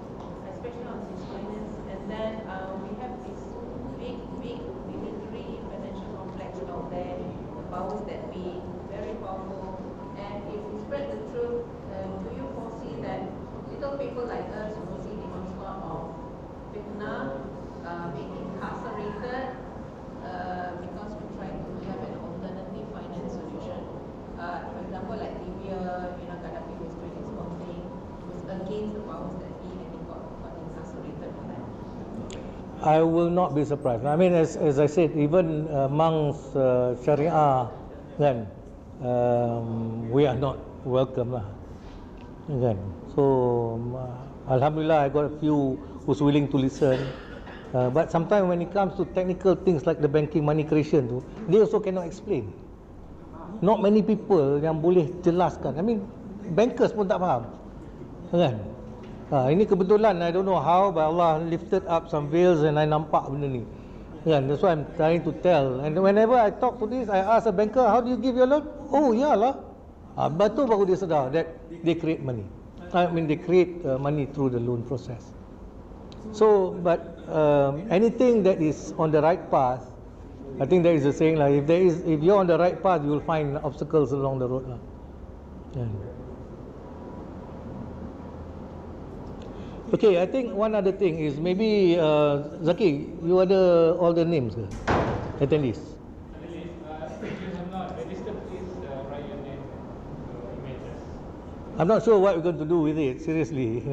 especially on this finance, and then we have this big military financial complex out there, the powers that be, very powerful, and if we spread the truth, do you foresee that little people like us will see the onslaught of fitna, being incarcerated, because we try to have an alternative finance solution? For example, like Libya, Gaddafi was doing his own thing, was against the powers that be, and he got incarcerated for that. I will not be surprised. I mean, as I said, even amongst Sharia, kan, we are not welcome lah, kan. So Alhamdulillah, I got a few who's willing to listen. But sometimes when it comes to technical things like the banking money creation tu, they also cannot explain. Not many people yang boleh jelaskan. I mean, bankers pun tak faham, kan. Ini kebetulan, I don't know how, but Allah lifted up some veils and I nampak benda ni, kan. That's why I'm trying to tell. And whenever I talk to this, I ask a banker, how do you give your loan? Oh, iyalah. Betul baru dia sedar that they create money. I mean, they create money through the loan process. So, but anything that is on the right path, I think there is a saying like, if you're on the right path, you will find obstacles along the road lah. Yeah. Okay, I think one other thing is maybe Zaki, you ada all the names ke? Attendees. I'm not registered, please write your name and images. I'm not sure what we're going to do with it, seriously,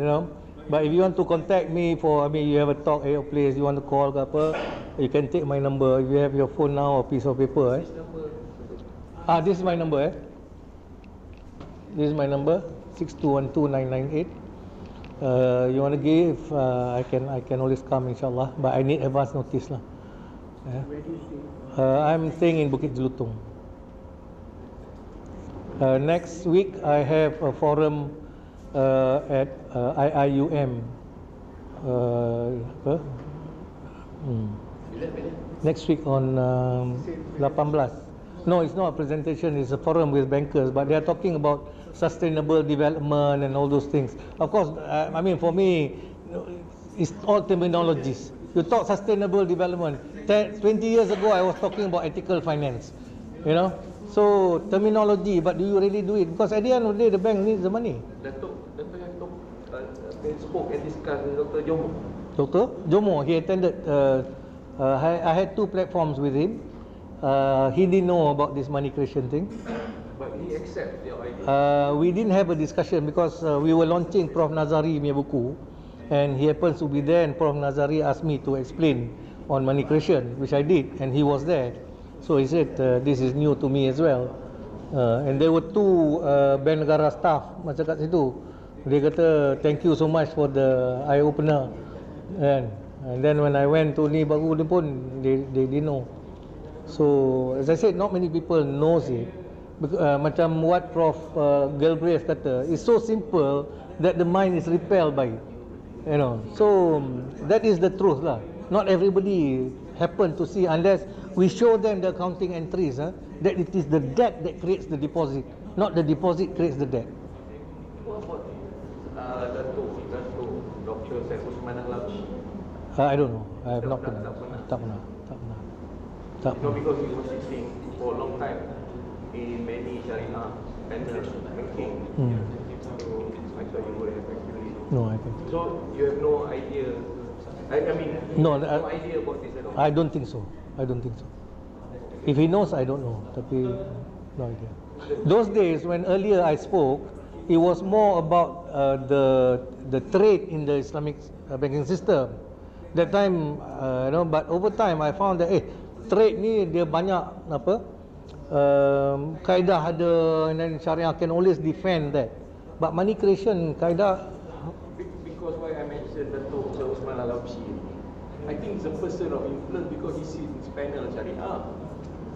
But if you want to contact me you have a talk at your place, you want to call ke apa, you can take my number. If you have your phone now or piece of paper, this is my number, This is my number, 6212998. You want to give, I can always come inshallah, but I need advance notice lah. I'm staying in Bukit Jelutong. Next week I have a forum at IIUM. Next week on 18. No, it's not a presentation, it's a forum with bankers, but they are talking about sustainable development and all those things. Of course, I mean, for me, it's all terminologies. You talk sustainable development. 20 years ago, I was talking about ethical finance, So, terminology, but do you really do it? Because at the end of the day, the bank needs the money. Dato spoke and discussed with Dr. Jomo. Dr. Jomo, he attended, I had 2 platforms with him. He didn't know about this money creation thing. But he accepted your idea. We didn't have a discussion because we were launching Prof Nazari punya buku, and he happens to be there, and Prof Nazari asked me to explain on money creation, which I did, and he was there. So he said, this is new to me as well. And there were two Bank Negara staff macam kat situ. Dia kata, thank you so much for the eye opener. And then when I went to ni baru ni pun, they didn't know. So as I said, not many people knows it. Macam what Prof Galbraith kata, it's so simple that the mind is repelled by it. You know, so that is the truth lah. Not everybody happen to see unless we show them the accounting entries, that it is the debt that creates the deposit, not the deposit creates the debt. What about Dato, Dr. Syed Usman Al-Labshi? I don't know. I have not pernah. Tak pernah. No, because he was sitting for a long time in many Sharia panel banking. So I thought you would have actually. No, I think. So you have no idea. I mean, no idea about this at all. I don't think so. If he knows, I don't know. Tapi no idea. Those days when earlier I spoke, it was more about the trade in the Islamic banking system. That time, but over time I found that trade ni dia banyak apa? Kaedah ada, and then Syariah can always defend that. But money creation kaedah. Because why I mentioned Dato' Usman Al-Labshi, I think it's a person of influence because he sits in this panel Syariah.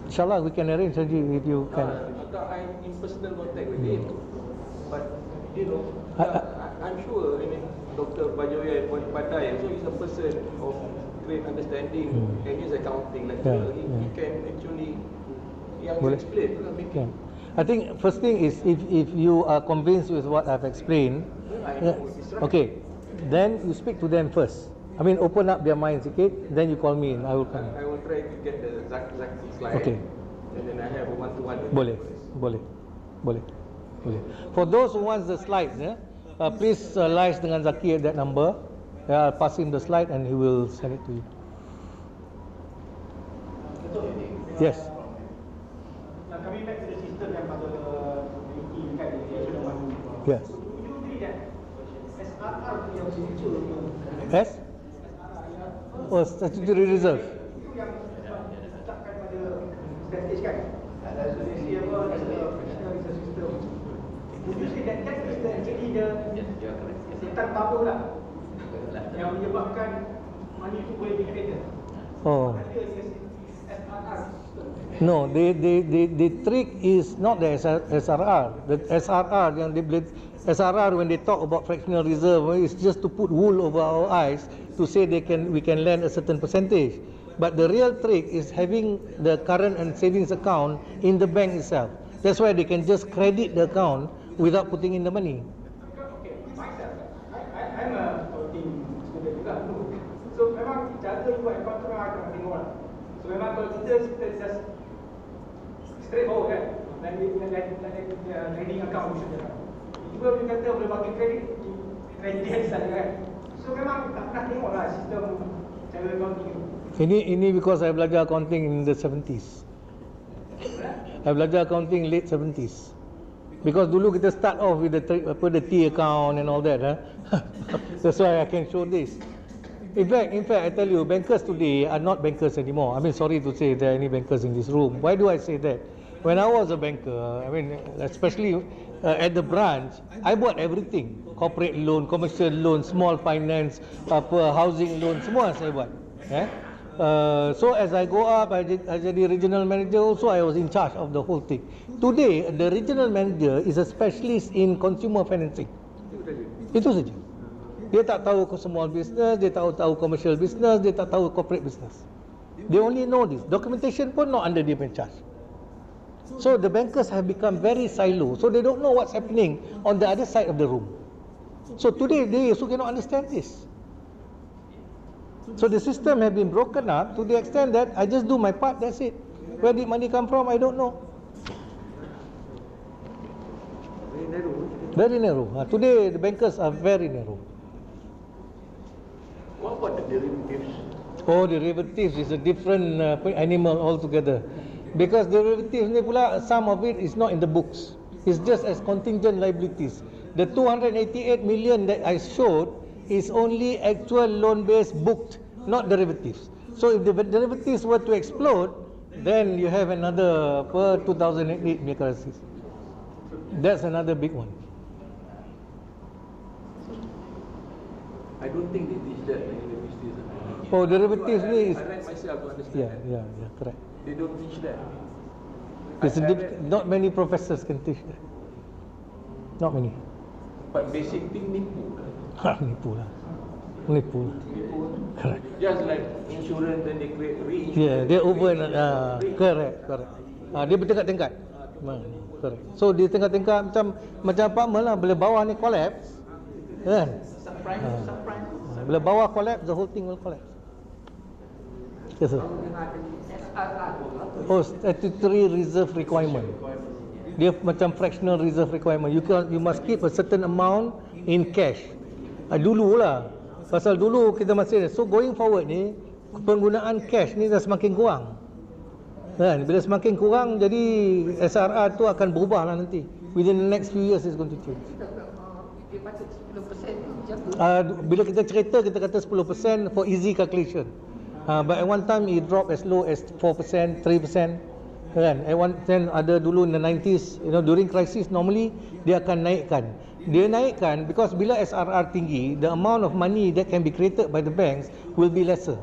InsyaAllah we can arrange if you can. I'm in personal contact with him, but I'm sure. I mean, Dr. Bajoya Padai also is a person of great understanding and his accounting lecturer. He can actually explain. Yeah. I think first thing is if you are convinced with what I've explained, okay, then you speak to them first. I mean, open up their minds, okay? Then you call me and I will come. I will try to get the Zaki slide. Okay. And then I have a one-to-one. Boleh. For those who wants the slides, please liaise dengan Zaki at that number. I'll pass him the slide and he will send it to you. Yes. Now coming back to the system yang pada community dekat dia sudah mahu. Yes. Do you agree that SRR yang muncul Yes? Oh, statutory reserve. itu yang ditetapkan pada status kan? So they say apa, as a fractional reserve system. Would you say that is actually the setan bubble lah yang menyebabkan money itu boleh dikreated? Oh. No, the trick is not the SRR. The SRR yang SRR when they talk about fractional reserve is just to put wool over our eyes to say we can lend a certain percentage. But the real trick is having the current and savings account in the bank itself. That's why they can just credit the account without putting in the money. Okay, myself, I'm a accounting student juga dulu. So memang cara buat account tu memang akan tengok lah. So memang kalau kita just straightforward kan, trading account misalnya. Juga dia kata boleh bagi kredit dia saja kan. So memang tak pernah tengok lah sistem cara accounting tu. Ini because I belajar accounting in the 70s. I belajar accounting late 70s. Because dulu kita start off with the T account and all that. That's why I can show this. In fact, I tell you, bankers today are not bankers anymore. I mean, sorry to say there are any bankers in this room. Why do I say that? When I was a banker, I mean, especially at the branch, I bought everything. Corporate loan, commercial loan, small finance, housing loan, semua saya buat. So as I go up, I jadi regional manager also, I was in charge of the whole thing. Today, the regional manager is a specialist in consumer financing. Itu saja. Dia tak tahu small business, dia tak tahu commercial business, dia tak tahu corporate business. They only know this. Documentation pun not under their charge. So the bankers have become very silo. So they don't know what's happening on the other side of the room. So today they also cannot understand this. So the system has been broken up to the extent that I just do my part, that's it. Where did money come from? I don't know. Very narrow. Today the bankers are very narrow. What about the derivatives? Oh, derivatives is a different animal altogether. Because derivatives ni pula, some of it is not in the books. It's just as contingent liabilities. The 288 million that I showed is only actual loan base booked, not derivatives. So if the derivatives were to explode, Then you have another 2008 punya crisis. That's another big one. I don't think they teach that in universities. Oh, derivatives ni is, I read myself to understand. yeah, correct. They don't teach that. Not many professors can teach that. Not many. But basic thing nipu. Nipu lah. Correct. Just like insurance, then they create reinsurance. Yeah, dia over. Correct. Dia bertingkat-tingkat. Correct. So dia tingkat-tingkat macam apartment lah. Bila bawah ni collapse, kan? Subprime. Bila bawah collapse, the whole thing will collapse. Yes, sir. Oh, statutory reserve requirement. Dia macam fractional reserve requirement. You must keep a certain amount in cash. Dululah. Pasal dulu kita masih ada. So going forward ni, penggunaan cash ni dah semakin kurang. Kan? Bila semakin kurang, jadi SRR tu akan berubah lah nanti. Within the next few years it's going to change. Bila kita cerita, kita kata 10% for easy calculation. But at one time it dropped as low as 4%, 3%. Kan? At one time ada dulu in the 90s, during crisis normally dia akan naikkan. Dia naikkan because bila SRR tinggi, the amount of money that can be created by the banks will be lesser.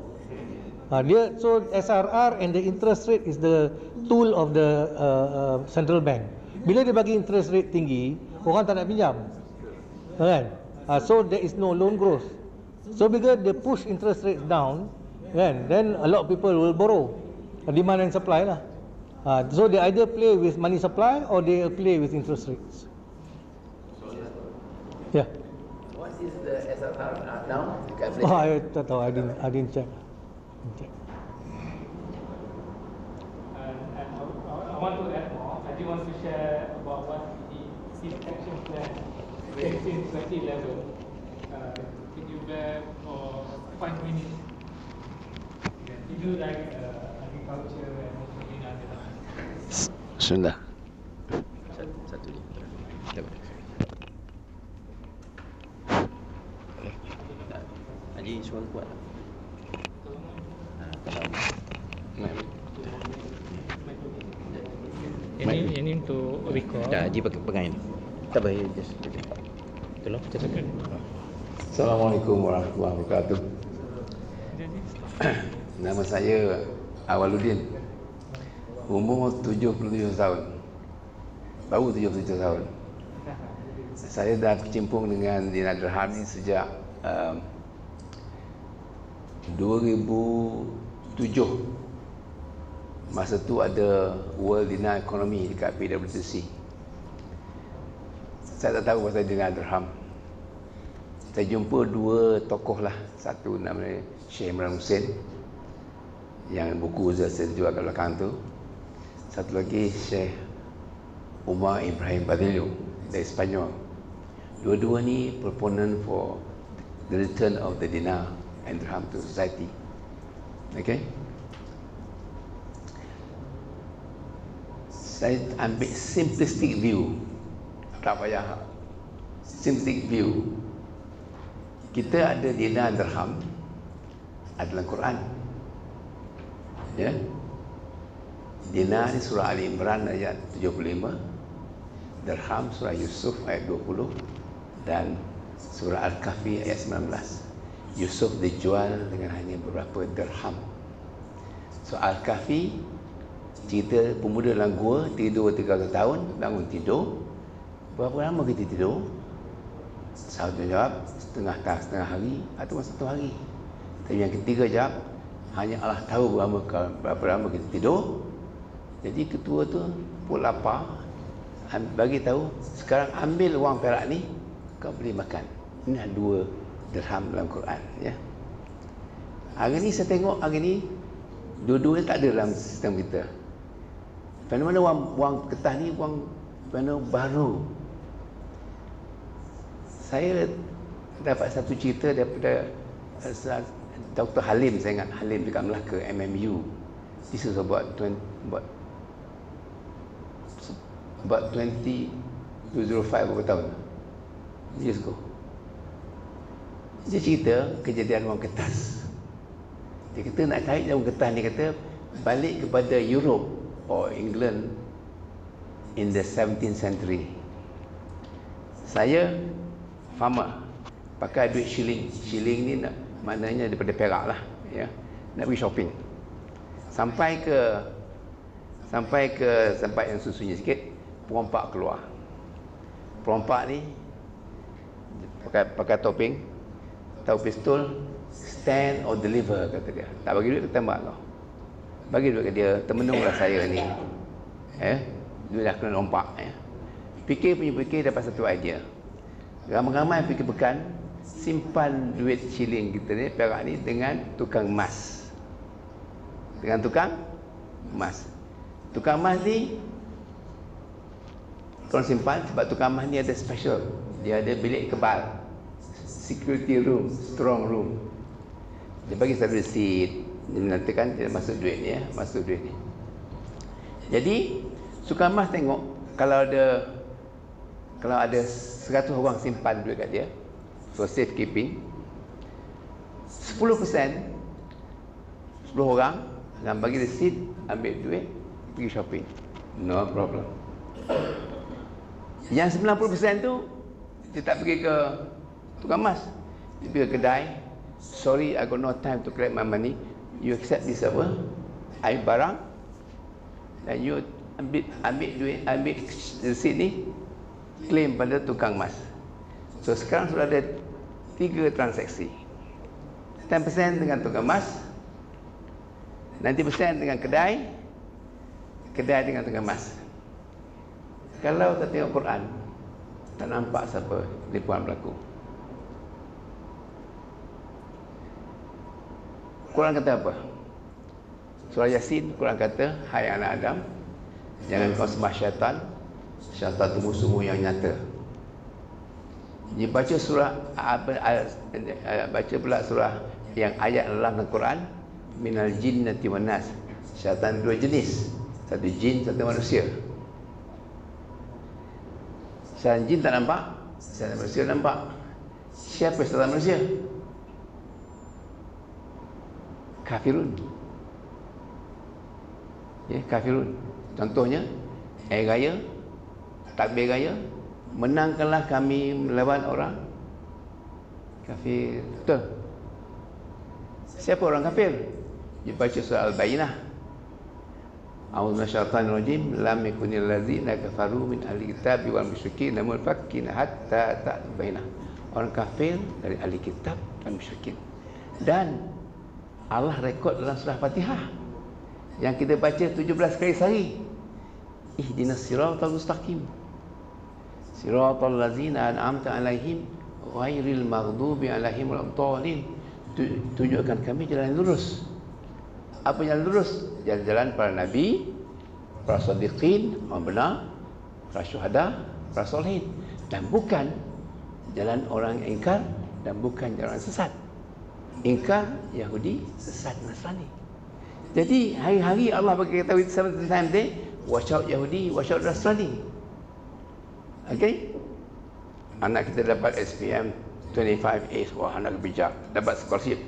So SRR and the interest rate is the tool of the central bank. Bila dia bagi interest rate tinggi, orang tak nak pinjam. Kan? So there is no loan growth. So because they push interest rates down, kan, then a lot of people will borrow. Demand and supply lah. So they either play with money supply or they play with interest rates. Yeah. What is the SRR now? I tak tahu. I didn't check. And I want to add more. I do want to share about what his action plan since 2011. Can you bear for 5 minutes? You do like agriculture and also in other. Bismillah. Satu lagi. Haji suara kuat. Ini untuk record. Dah, Haji pegang ini. Tak payah, just tolong cakapkan. Assalamualaikum warahmatullahi wabarakatuh. Nama saya Awaluddin. Umur 77 tahun. Baru 77 tahun. Saya dah bercimpung dengan dinar dirham ni sejak 2007. Masa tu ada World Dinar Economy dekat PWTC. Saya tak tahu pasal dinar dirham. Saya jumpa dua tokoh lah. Satu namanya Syekh Imran Hussein, yang buku saya jual kat belakang tu. Satu lagi Syekh Umar Ibrahim Badilio dari Spanyol. Dua-dua ni proponent for the return of the dinar and dirham to society. Okay? Saya ambil simplistic view. Tak payah. Simplistic view. Kita ada dinar dirham adalah Quran. Ya. Dinar ni surah Ali Imran ayat 75, dirham surah Yusuf ayat 20 dan surah Al-Kahfi ayat 19. Yusuf dijual dengan hanya beberapa dirham. So Al-Kahfi cerita pemuda dalam gua tidur 300 tahun, bangun tidur. Berapa lama kita tidur? Satu jawab setengah hari atau satu hari. Tapi yang ketiga jawab hanya Allah tahu berapa lama kita tidur. Jadi ketua tu pun lapar, bagi tahu sekarang ambil wang perak ni, kau boleh makan. Ini 2 dirham dalam Quran, ya. Hari ni saya tengok, hari ni dua-dua tak ada dalam sistem kita. Fenomena wang kertas ni wang fenomena baru. Saya dapat satu cerita daripada Dr. Halim, saya ingat Halim dekat Melaka, MMU. This is about 205 berapa tahun, years ago. Dia cerita kejadian wang kertas. Dia kata nak cari wang kertas ni, kata balik kepada Europe or England in the 17th century. Saya farmer, pakai duit shilling. Shilling ni maknanya daripada perak lah, ya. Nak pergi shopping. Sampai ke tempat yang susunya sikit, perompak keluar. Perompak ni pakai topeng, tahu pistol, stand or deliver, kata dia. Tak bagi duit, tembak kau. Bagi duit ke dia, termenunglah saya ni. Dia dah kena lompak. Fikir dapat satu idea. Ramai-ramai fikir pekan, simpan duit shilling kita ni, perak ni, dengan tukang emas. Dengan tukang emas. Tukang emas ni korang simpan sebab tukang emas ni ada special. Dia ada bilik kebal, security room, strong room. Dia bagi satu receipt, dia menandakan dia masuk duit ni, masuk duit ni. Jadi tukang emas tengok kalau ada 100 orang simpan duit kat dia for safekeeping, 10% 10 orang dan bagi receipt, ambil duit, pergi shopping, no problem. Yang 90% tu dia tak pergi ke tukang emas, dia pergi ke kedai. Sorry, I got no time to collect my money. You accept this barang, dan you ambil duit, ambil receipt ni, claim pada tukang emas. So sekarang sudah ada 3 transaksi. 10% dengan tukang emas, 90% dengan kedai dengan tukang emas. Kalau tak tengok Quran, tak nampak siapa penipuan berlaku. Quran kata apa? Surah Yasin, Quran kata, hai anak Adam, jangan kau sembah syaitan. Syaitan itu musuhmu yang nyata. Dia baca pula surah yang ayat dalam Quran, minal jinnati wan nas. Syaitan 2 jenis, satu jin, satu manusia. Syaitan jin tak nampak, syaitan manusia nampak. Siapa syaitan manusia? Kafirun. Kafirun. Contohnya, air raya, takbir raya, menangkanlah kami melawan orang kafir. Betul. Siapa orang kafir? Dia baca surah Al-Bayyinah. A'udzu minasyaitonir rajim. Lam yakunil ladzina kafaru min ahli kitab wal musyrikin munfakin hatta ta'bayyana. Orang kafir dari ahli kitab dan musyrikin. Dan Allah rekod dalam surah Fatihah yang kita baca 17 kali sehari. Ihdinas siratal mustaqim. Siratal ladzina an'amta 'alaihim ghairil maghdubi 'alaihim waladdallin. Tunjukkan kami jalan yang lurus. Apa jalan lurus? Jalan-jalan para nabi, para shadiqin, orang benar, para syuhada, para solehin, dan bukan jalan orang yang ingkar, dan bukan jalan sesat. Ingkar Yahudi, sesat Nasrani. Jadi hari-hari Allah bagi kita tahu 7 times day, watch out Yahudi, watch out Nasrani. Okay? Anak kita dapat SPM 25 wah, anak bijak, dapat scholarship,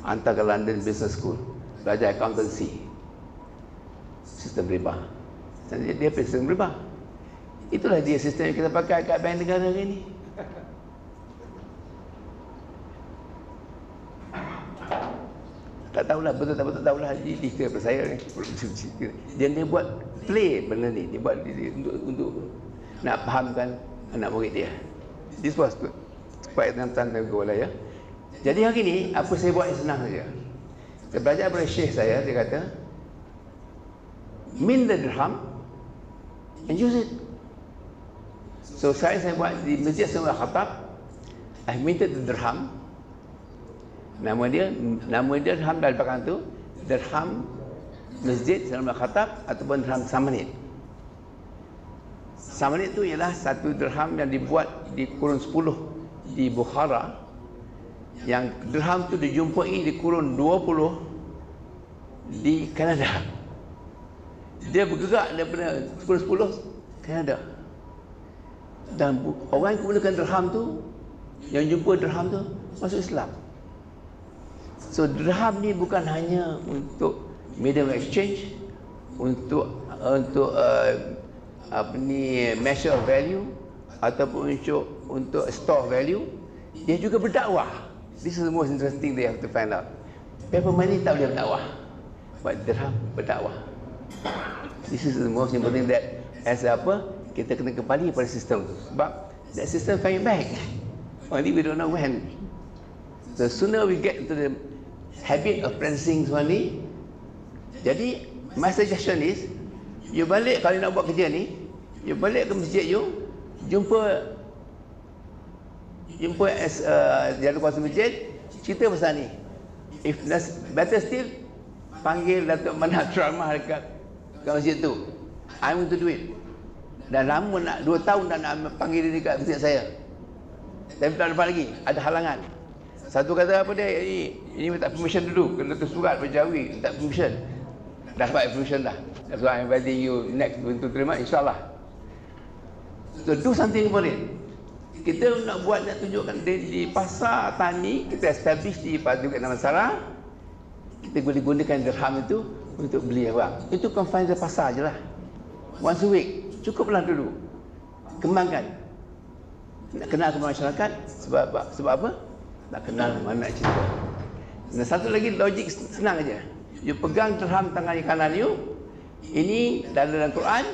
hantar ke London Business School, belajar accountancy, sistem riba. Dia pakai sistem riba. Itulah dia sistem yang kita pakai kat bank negara hari ni. Tak tahulah, betul tak betul, tak tahulah. Dia detail pada saya ni. Dia buat play benda ni. Dia buat untuk nak fahamkan anak murid dia. This was good. Supaya tentang go lah, ya. Jadi hari ni apa saya buat yang senang saja. Saya belajar daripada syekh saya, dia kata, min the dirham and use it. So saya buat di masjid Sayyidina Khattab, I minted the dirham. Nama dia dirham dalam belakang tu, dirham masjid Sayyidina Khattab ataupun dirham samanid. Samanid tu ialah satu dirham yang dibuat di kurun 10 di Bukhara, yang dirham tu dijumpai di kurun 20 di Kanada. Dia bergerak daripada kurun 10 Kanada. Dan orang yang menggunakan dirham tu, yang jumpa dirham tu, masuk Islam. So dirham ni bukan hanya untuk medium of exchange, untuk measure of value, ataupun untuk store value. Dia juga berdakwah. This is the most interesting they have to find out. Paper money tak boleh berdakwah, but dirham berdakwah. This is the most important that as kita kena kembali pada sistem tu, sebab that system coming back, only we don't know when. The sooner we get into the habit of practicing semua ni. Jadi my suggestion is, you balik kalau nak buat kerja ni, you balik ke masjid, you jumpa jalan kuasa masjid, cerita pasal ni. If better still, panggil Dato Manap ceramah dekat masjid tu. I want to do it. Dan lama nak 2 tahun dah nak panggil dia dekat masjid saya, tapi tak dapat lagi, ada halangan. Satu kata apa dia, ini minta permission dulu, kena tu surat berjawi, minta permission. Dah dapat permission dah. That's why I'm inviting you next untuk terima, insyaAllah. So do something about it. Kita nak tunjukkan di pasar tani, kita establish di Padukat Damansara, kita boleh gunakan dirham itu untuk beli apa. Itu confine the pasar je lah. Once a week, cukuplah dulu. Kembangkan. Nak kenal ke masyarakat, sebab apa? Nak kenal mana nak cerita. Dan satu lagi logik senang aja. You pegang dirham tangan kanan you, ini dalam Quran,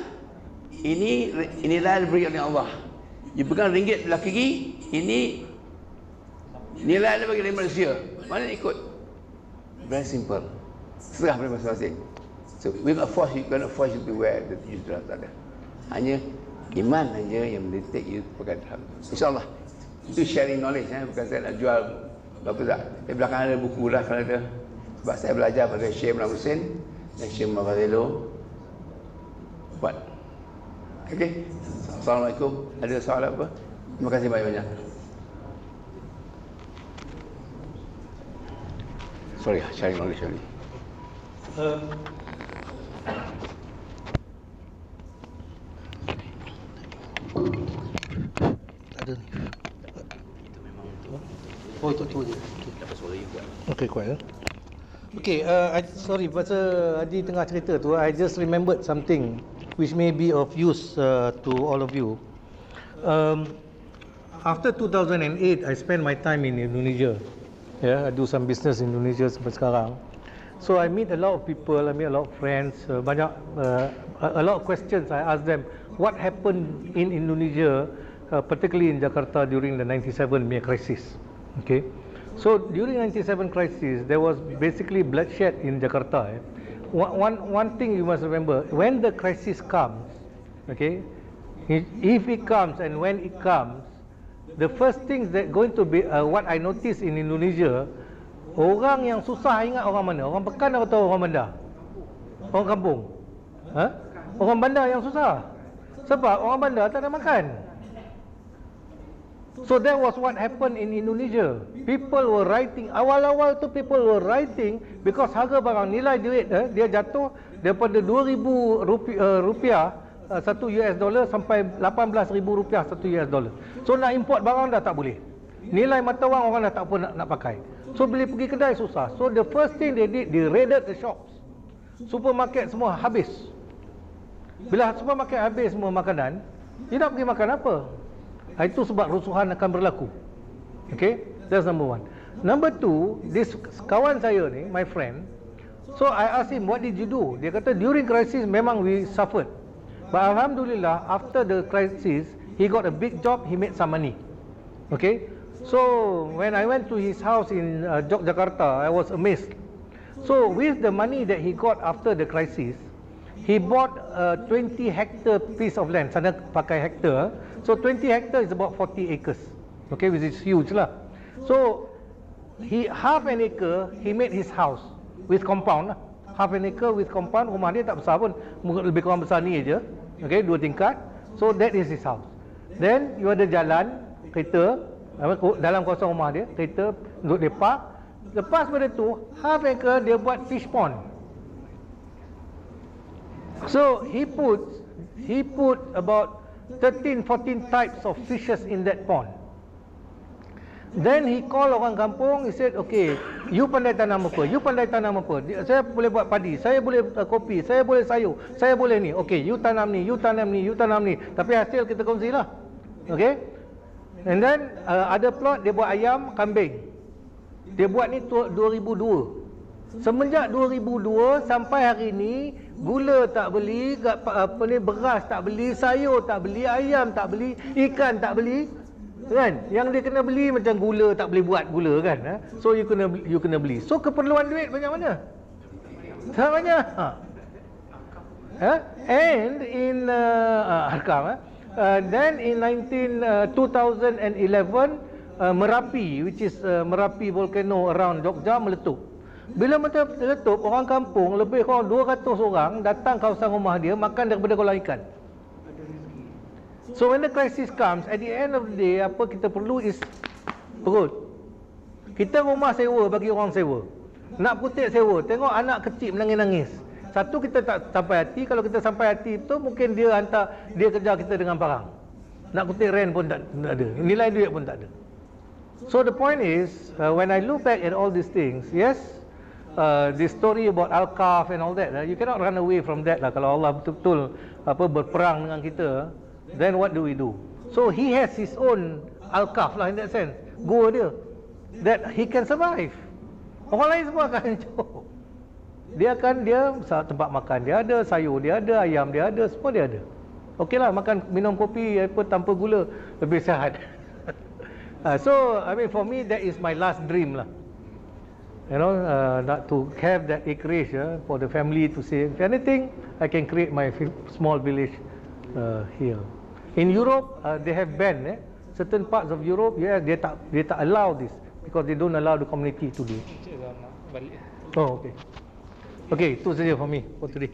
inilah diberi oleh Allah. You pegang ringgit belah kiri, ini nilai dia bagi oleh manusia. Mana ikut? Very simple. Serah pada masing-masing. So we cannot force you to wear the dirham, tak ada. Hanya iman saja yang mendetik you pakai dirham. InsyaAllah. Itu sharing knowledge, bukan saya nak jual apa tak. Di belakang ada buku dah kalau ada. Sebab saya belajar pada Syekh Manap dan Syekh Mafadilo. Buat. Okey. Assalamualaikum. Ada soalan apa? Terima kasih banyak-banyak. Sorry, sharing knowledge only. Ada ni. Oh, itu je. Dapat suara you kuat. Okay, kuat ya. Okay, sorry, pasal Adi tengah cerita tu, I just remembered something which may be of use to all of you. After 2008, I spent my time in Indonesia. I do some business in Indonesia sampai sekarang. So I meet a lot of people, I meet a lot of friends, a lot of questions I ask them. What happened in Indonesia, particularly in Jakarta during the 97 Mea crisis? Okay, so during 97 crisis, there was basically bloodshed in Jakarta. One thing you must remember, when the crisis comes, okay, if it comes and when it comes, the first things that going to be what I noticed in Indonesia, orang yang susah ingat orang mana? Orang Pekan atau orang bandar? Orang kampung? Orang bandar yang susah. Sebab orang bandar tak ada makan. So that was what happened in Indonesia. People were writing, awal-awal tu people were writing because harga barang, nilai duit dia jatuh daripada 2,000 rupiah satu US dollar sampai 18,000 rupiah satu US dollar. So nak import barang dah tak boleh. Nilai mata wang orang dah tak apa nak pakai. So bila pergi kedai susah. So the first thing they did, they raided the shops. Supermarket semua habis. Bila supermarket habis semua makanan, dia nak pergi makan apa? Itu sebab rusuhan akan berlaku. Okay, that's number one. Number two, this kawan saya ni, my friend, so I asked him, what did you do? Dia kata during crisis memang we suffered, but Alhamdulillah after the crisis he got a big job, he made some money. Okay, so when I went to his house in Yogyakarta, I was amazed. So with the money that he got after the crisis, he bought a 20 hectare piece of land. Sana pakai hectare. So 20 hectare is about 40 acres. Okay, which is huge lah. So half an acre he made his house with compound lah. Half an acre with compound. Rumah dia tak besar pun, lebih kurang besar ni aja. Okay, 2 tingkat. So that is his house. Then you ada jalan kereta dalam kawasan rumah dia, kereta untuk dia park. Lepas pada tu, half acre dia buat fish pond. So he put about 13-14 types of fishes in that pond. Then he call orang kampung, he said, okay, you pandai tanam apa? You pandai tanam apa? Saya boleh buat padi, saya boleh kopi, saya boleh sayur, saya boleh ni. Okay, you tanam ni, you tanam ni, you tanam ni. Tapi hasil kita kongsi lah. Okay? And then ada plot dia buat ayam, kambing. Dia buat ni 2002. Semenjak 2002 sampai hari ni, gula tak beli, apa ni, beras tak beli, sayur tak beli, ayam tak beli, ikan tak beli. Kan? Yang dia kena beli macam gula tak boleh buat gula kan. So you kena beli. So keperluan duit banyak mana? Sangat banyak. And in harkam then in 2011 Merapi, which is Merapi volcano around Jogja meletup. Bila meletup, orang kampung lebih kurang 200 orang datang kawasan rumah dia makan daripada kolam ikan. So when the crisis comes, at the end of the day, apa kita perlu is perut. Kita rumah sewa bagi orang sewa. Nak kutip sewa, tengok anak kecil menangis-nangis. Satu, kita tak sampai hati. Kalau kita sampai hati tu, mungkin dia kejar kita dengan parang. Nak kutip rent pun tak ada. Nilai duit pun tak ada. So the point is, when I look back at all these things, yes, this story about Al-Kaf and all that, you cannot run away from that lah. Kalau Allah betul-betul berperang dengan kita, then what do we do? So he has his own Al-Kaf lah in that sense. Go dia. That he can survive. Orang lain semua akan hancur. Dia tempat makan dia ada, sayur dia ada, ayam dia ada, semua dia ada. Okey lah, makan, minum kopi apa tanpa gula, lebih sihat. So, I mean, for me, that is my last dream lah. You know, not to have that acreage for the family to say, if anything, I can create my small village here. In Europe, they have banned certain parts of Europe. Yeah, they tak allow this because they don't allow the community to do it. Oh, okay. Okay, itu saja for me for today.